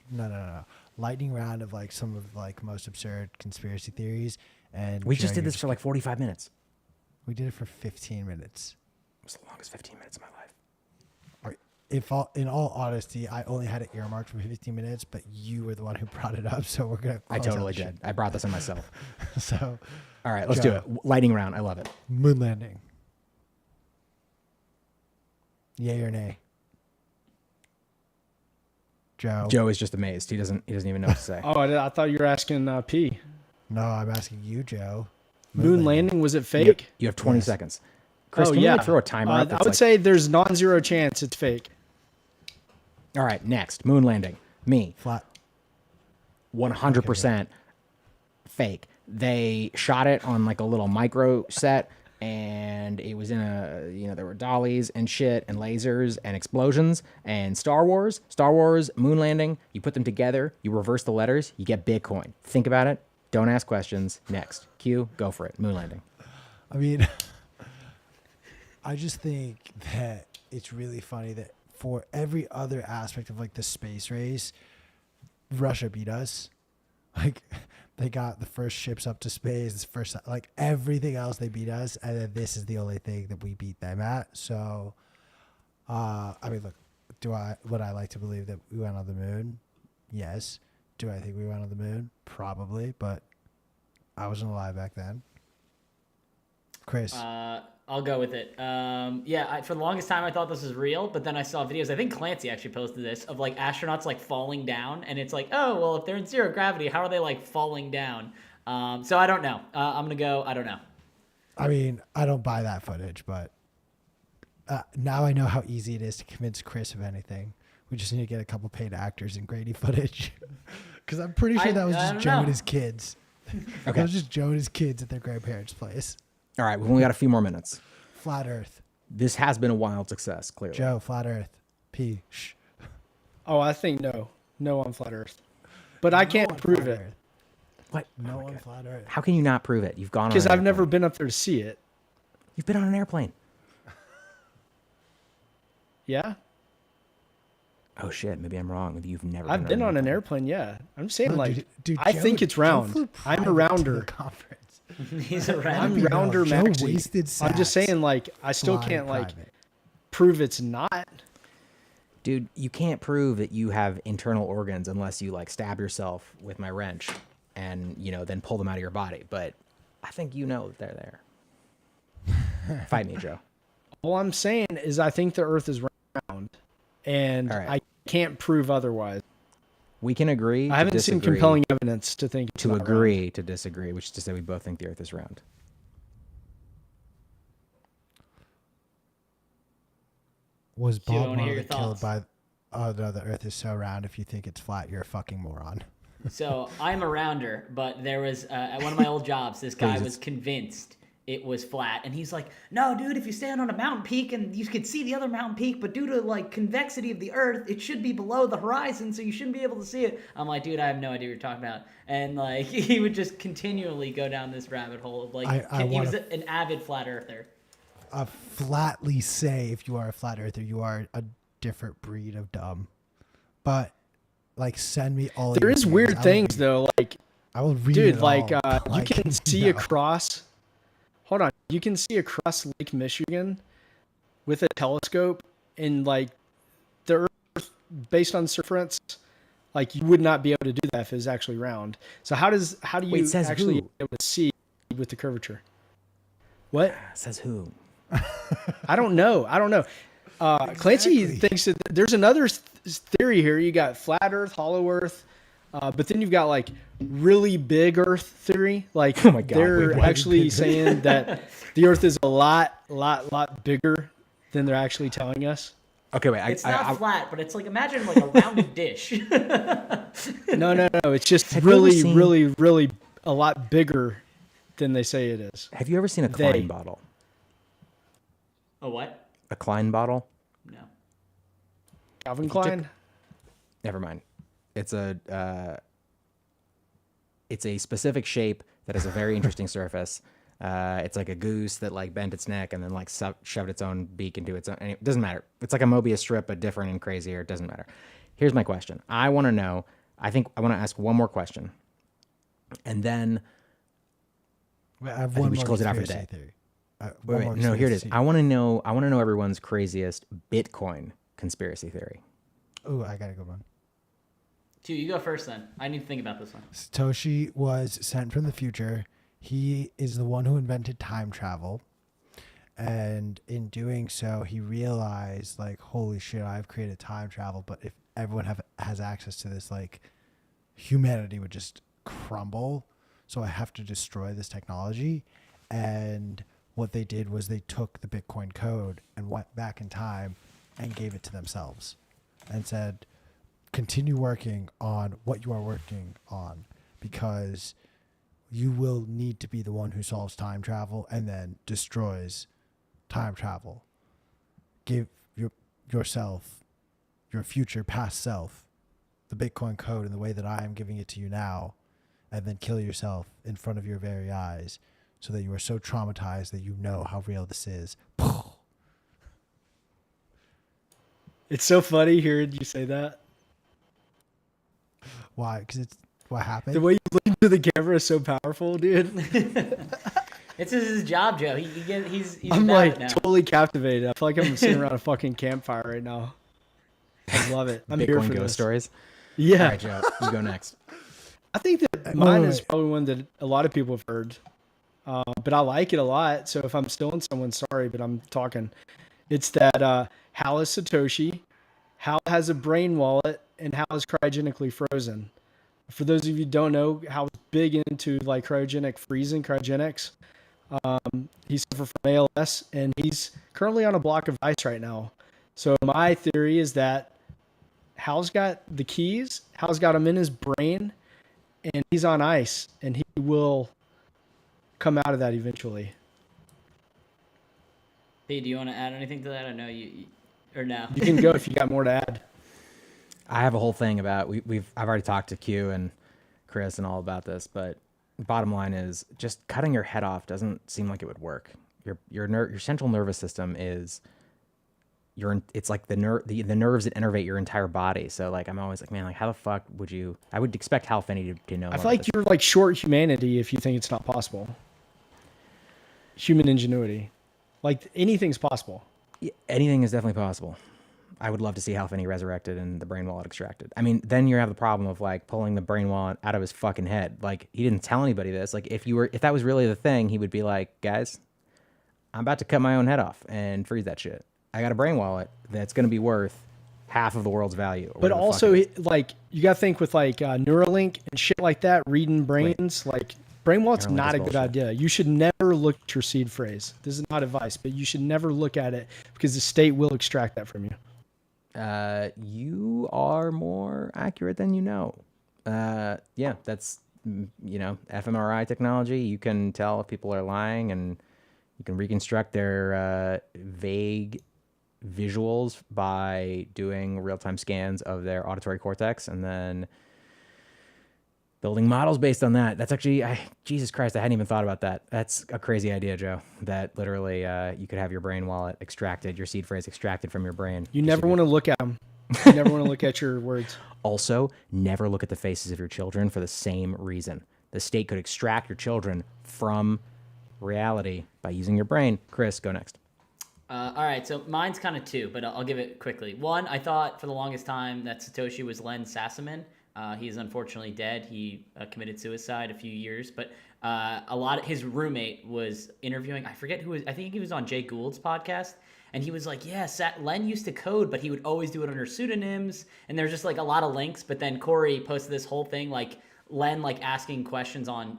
No. Lightning round of like some of like most absurd conspiracy theories. And We just did this for like 45 minutes. We did it for 15 minutes. It was the longest 15 minutes of my life. In all honesty, I only had it earmarked for 15 minutes, but you were the one who brought it up, so we're gonna. I totally did. I brought this on myself. So, all right, let's do it. Lightning round. I love it. Moon landing. Yay or nay? Joe. Joe is just amazed. He doesn't even know what to say. Oh, I thought you were asking P. No, I'm asking you, Joe. Moon landing, was it fake? You have 20 Yes. seconds. Chris, can you like, throw a timer up? I would say there's non-zero chance it's fake. All right, next. Moon landing. Me. Flat. 100% fake. They shot it on like a little micro set and it was in a, there were dollies and shit and lasers and explosions and Star Wars, moon landing. You put them together, you reverse the letters, you get Bitcoin. Think about it. Don't ask questions. Next. Q, go for it. Moon landing. I mean, I just think that it's really funny that for every other aspect of like the space race, Russia beat us. Like, they got the first ships up to space, this first, like everything else they beat us, and then this is the only thing that we beat them at. So, I mean, look, would I like to believe that we went on the moon? Yes. Do I think we went on the moon? Probably, but I wasn't alive back then. Chris. I'll go with it. For the longest time I thought this was real, but then I saw videos. I think Clancy actually posted this of like astronauts like falling down, and it's like, oh well, if they're in zero gravity, how are they like falling down? So I don't know. I'm gonna go. I don't know. I mean, I don't buy that footage, but now I know how easy it is to convince Chris of anything. We just need to get a couple paid actors and Grady footage, because I'm pretty sure that was just Joe and his kids. Okay, that was just Joe and his kids at their grandparents' place. All right, we've only got a few more minutes. Flat Earth. This has been a wild success, clearly. Joe, Flat Earth. P. Shh. Oh, I think no. No on Flat Earth. But I can't prove it. What? No on Flat Earth. How can you not prove it? You've gone on because I've never been up there to see it. You've been on an airplane. Yeah? Oh, shit. Maybe I'm wrong. Maybe you've never I've been on an airplane, yeah. I'm saying, No, like, dude, I Joe- think it's Joe round. flew I'm a private to rounder. the conference. He's a I'm random. rounder Joe maxi. wasted I'm just sats saying, like, I still flying can't, like, private. prove it's not. Dude, you can't prove that you have internal organs unless you, like, stab yourself with my wrench and, then pull them out of your body. But I think that they're there. Fight me, Joe. All I'm saying is I think the Earth is round, and All right. I can't prove otherwise. We can agree I haven't seen compelling evidence to think it's to not agree round. to disagree, which is to say we both think the Earth is round. Was Joe, I Bob wanna hear Marley your killed thoughts. by, oh no, the Earth is so round, if you think it's flat, you're a fucking moron. So I'm a rounder, but there was at one of my old jobs, this guy was convinced it was flat, and he's like, "No, dude, if you stand on a mountain peak and you could see the other mountain peak, but due to like convexity of the Earth, it should be below the horizon, so you shouldn't be able to see it." I'm like, "Dude, I have no idea what you're talking about," and like he would just continually go down this rabbit hole of like he was an avid flat earther. Flatly say, if you are a flat earther, you are a different breed of dumb. But like, send me all. There your is things. weird things though, like, I will read dude, it like, all. you can see no. across. Hold on, you can see across Lake Michigan with a telescope, and like the Earth, based on circumference, like you would not be able to do that if it was actually round. So how do you Wait, says actually who? be able to see with the curvature? What? Says who? I don't know. Clancy thinks that there's another theory here. You got flat Earth, hollow Earth, but then you've got like really big Earth theory. Like, Oh my God, they're wait, what? actually saying that the Earth is a lot bigger than they're actually telling us. Okay, wait. It's not flat, but it's like, imagine like a rounded dish. No. It's just Have you ever really, seen- really a lot bigger than they say it is. Have you ever seen a They- Klein bottle? A what? A Klein bottle? No. Calvin Klein. Never mind. It's a specific shape that has a very interesting surface. It's like a goose that like bent its neck and then like shoved its own beak into its own. And it doesn't matter. It's like a Mobius strip, but different and crazier. It doesn't matter. Here's my question. I want to know. I think I want to ask one more question, and then Wait, I have think one we should more close it out for the conspiracy day. theory. wait. No, here it is. I want to know. I want to know everyone's craziest Bitcoin conspiracy theory. Oh, I gotta go one. Q, you go first then. I need to think about this one. Satoshi was sent from the future. He is the one who invented time travel. And in doing so, he realized, like, holy shit, I've created time travel. But if everyone has access to this, like, humanity would just crumble. So I have to destroy this technology. And what they did was they took the Bitcoin code and went back in time and gave it to themselves and said, continue working on what you are working on, because you will need to be the one who solves time travel and then destroys time travel. Give yourself, your future past self, the Bitcoin code in the way that I am giving it to you now, and then kill yourself in front of your very eyes so that you are so traumatized that you know how real this is. It's so funny hearing you say that. Why? Because it's what happened. The way you look into the camera is so powerful, dude. It's his job, Joe. He's I'm about like it now. totally captivated. I feel like I'm sitting around a fucking campfire right now. I love it. I'm here Bitcoin for ghost this. stories. Yeah. All right, Joe, you go next. I think that mine is probably one that a lot of people have heard, but I like it a lot. So if I'm stealing someone, sorry, but I'm talking. It's that Hal is Satoshi, Hal has a brain wallet, and Hal is cryogenically frozen. For those of you who don't know, Hal's big into like cryogenic freezing, cryogenics. He suffered from ALS, and he's currently on a block of ice right now. So my theory is that Hal's got the keys, Hal's got them in his brain, and he's on ice, and he will come out of that eventually. Hey, do you want to add anything to that? I know you or no. You can go if you got more to add. I have a whole thing about I've already talked to Q and Chris and all about this, but bottom line is just cutting your head off doesn't seem like it would work. Your central nervous system is it's like the nerves that innervate your entire body. So like I'm always like, man, like how the fuck would you? I would expect Hal Finney to know. I feel like you're like short humanity if you think it's not possible. Human ingenuity, like anything's possible. Yeah, anything is definitely possible. I would love to see Hal Finney resurrected and the brain wallet extracted. I mean, then you have the problem of like pulling the brain wallet out of his fucking head. Like he didn't tell anybody this. Like if that was really the thing, he would be like, guys, I'm about to cut my own head off and freeze that shit. I got a brain wallet that's going to be worth half of the world's value. But also, like you got to think with like Neuralink and shit like that, reading brains. Like brain wallet's Neuralink not is a good bullshit. idea. You should never look at your seed phrase. This is not advice, but you should never look at it because the state will extract that from you. You are more accurate than you know. Yeah, that's, fMRI technology. You can tell if people are lying and you can reconstruct their vague visuals by doing real-time scans of their auditory cortex and then building models based on that. That's actually, Jesus Christ, I hadn't even thought about that. That's a crazy idea, Joe, that literally you could have your brain wallet extracted, your seed phrase extracted from your brain. You never want to look at them. You never want to look at your words. Also, never look at the faces of your children for the same reason. The state could extract your children from reality by using your brain. Chris, go next. All right, so mine's kind of two, but I'll give it quickly. One, I thought for the longest time that Satoshi was Len Sassaman. He's unfortunately dead. He committed suicide a few years, but his roommate was interviewing. I forget who was. I think he was on Jay Gould's podcast, and he was like, "Yeah, Len used to code, but he would always do it under pseudonyms." And there's just like a lot of links. But then Corey posted this whole thing like Len like asking questions on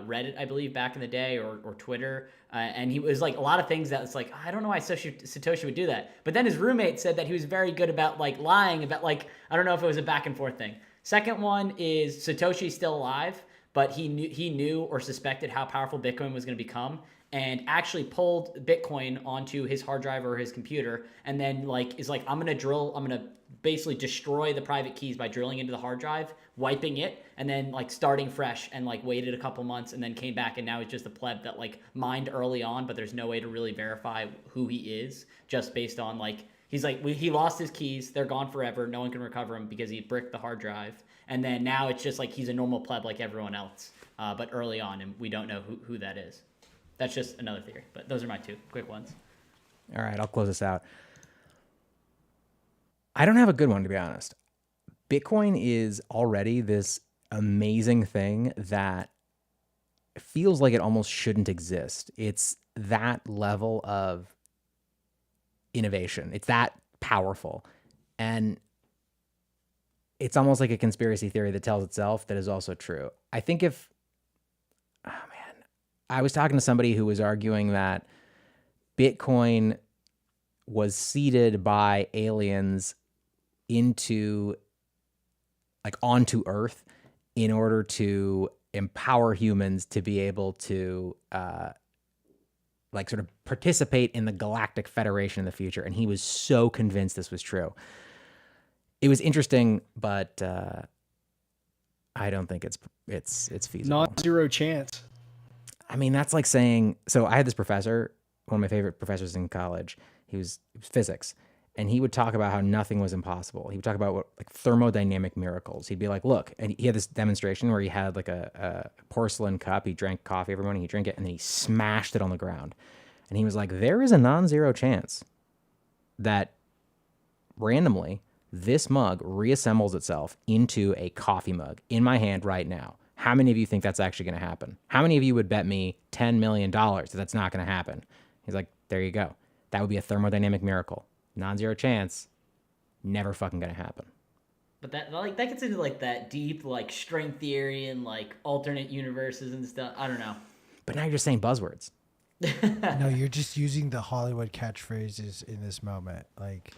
Reddit, I believe, back in the day, or Twitter. And he was like a lot of things that it's like, I don't know why Satoshi would do that. But then his roommate said that he was very good about like lying about like, I don't know if it was a back and forth thing. Second one is Satoshi's still alive, but he knew or suspected how powerful Bitcoin was going to become and actually pulled Bitcoin onto his hard drive or his computer and then like is like, I'm going to basically destroy the private keys by drilling into the hard drive, wiping it, and then like starting fresh and like waited a couple months and then came back and now he's just a pleb that like mined early on, but there's no way to really verify who he is just based on like, he's like, he lost his keys. They're gone forever. No one can recover them because he bricked the hard drive. And then now it's just like he's a normal pleb like everyone else, but early on, and we don't know who that is. That's just another theory, but those are my two quick ones. All right, I'll close this out. I don't have a good one, to be honest. Bitcoin is already this amazing thing that feels like it almost shouldn't exist. It's that level of innovation. It's that powerful. And it's almost like a conspiracy theory that tells itself that is also true. I think I was talking to somebody who was arguing that Bitcoin was seeded by aliens onto Earth in order to empower humans to be able to like sort of participate in the Galactic Federation in the future. And he was so convinced this was true. It was interesting, but I don't think it's feasible. Not zero chance. I mean, that's like saying, so I had this professor, one of my favorite professors in college. He was physics, and he would talk about how nothing was impossible. He would talk about like thermodynamic miracles. He'd be like, look, and he had this demonstration where he had like a porcelain cup. He drank coffee every morning. He'd drink it, and then he smashed it on the ground. And he was like, there is a non-zero chance that randomly this mug reassembles itself into a coffee mug in my hand right now. How many of you think that's actually going to happen? How many of you would bet me $10 million that that's not going to happen? He's like, there you go. That would be a thermodynamic miracle. Non-zero chance. Never fucking going to happen. But that gets into like that deep like string theory and like alternate universes and stuff. I don't know. But now you're just saying buzzwords. No, you're just using the Hollywood catchphrases in this moment. Like,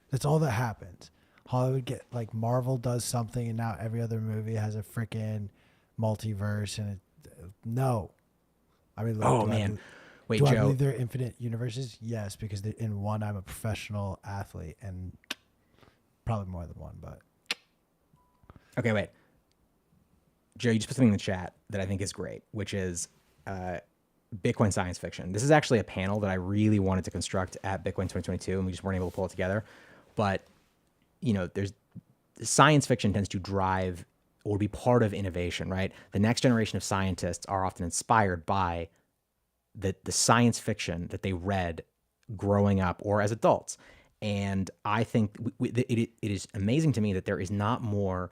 that's all that happens. Hollywood Marvel does something, and now every other movie has a freaking multiverse, and no. I mean, oh man, wait, do Joe. I believe there are infinite universes? Yes, because in one I'm a professional athlete, and probably more than one. But okay, wait, Joe, you just put something in the chat that I think is great, which is Bitcoin science fiction. This is actually a panel that I really wanted to construct at Bitcoin 2022, and we just weren't able to pull it together. But you know, there's science fiction tends to drive or be part of innovation, right? The next generation of scientists are often inspired by the science fiction that they read growing up or as adults. And I think it is amazing to me that there is not more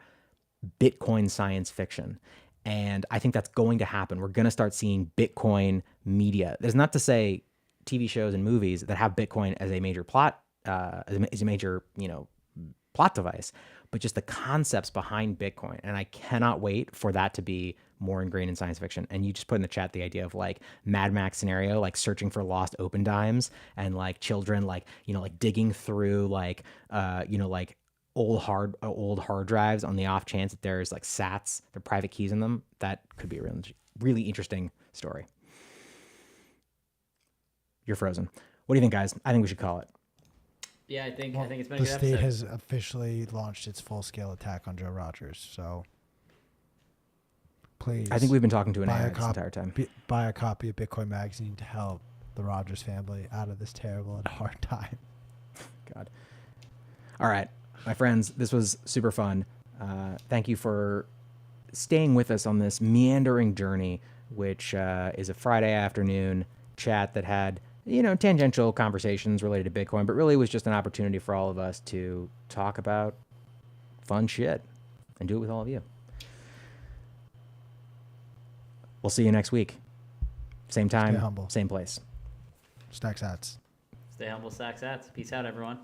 Bitcoin science fiction. And I think that's going to happen. We're going to start seeing Bitcoin media. There's not to say TV shows and movies that have Bitcoin as a major plot, as a major, plot device, but just the concepts behind Bitcoin. And I cannot wait for that to be more ingrained in science fiction. And you just put in the chat the idea of like Mad Max scenario, like searching for lost open dimes and like children, like digging through like old hard drives on the off chance that there's like SATs, their private keys in them. That could be a really, really interesting story. You're frozen. What do you think, guys? I think we should call it. Yeah, I think it's been a good episode. The state has officially launched its full-scale attack on Joe Rodgers, so please. I think we've been talking to an AI this entire time. Buy a copy of Bitcoin Magazine to help the Rodgers family out of this terrible and hard time. God. All right, my friends, this was super fun. Thank you for staying with us on this meandering journey, which is a Friday afternoon chat that had tangential conversations related to Bitcoin, but really was just an opportunity for all of us to talk about fun shit and do it with all of you. We'll see you next week. Same time, Stay humble. Same place. Stack sats. Stay humble, stack sats. Peace out, everyone.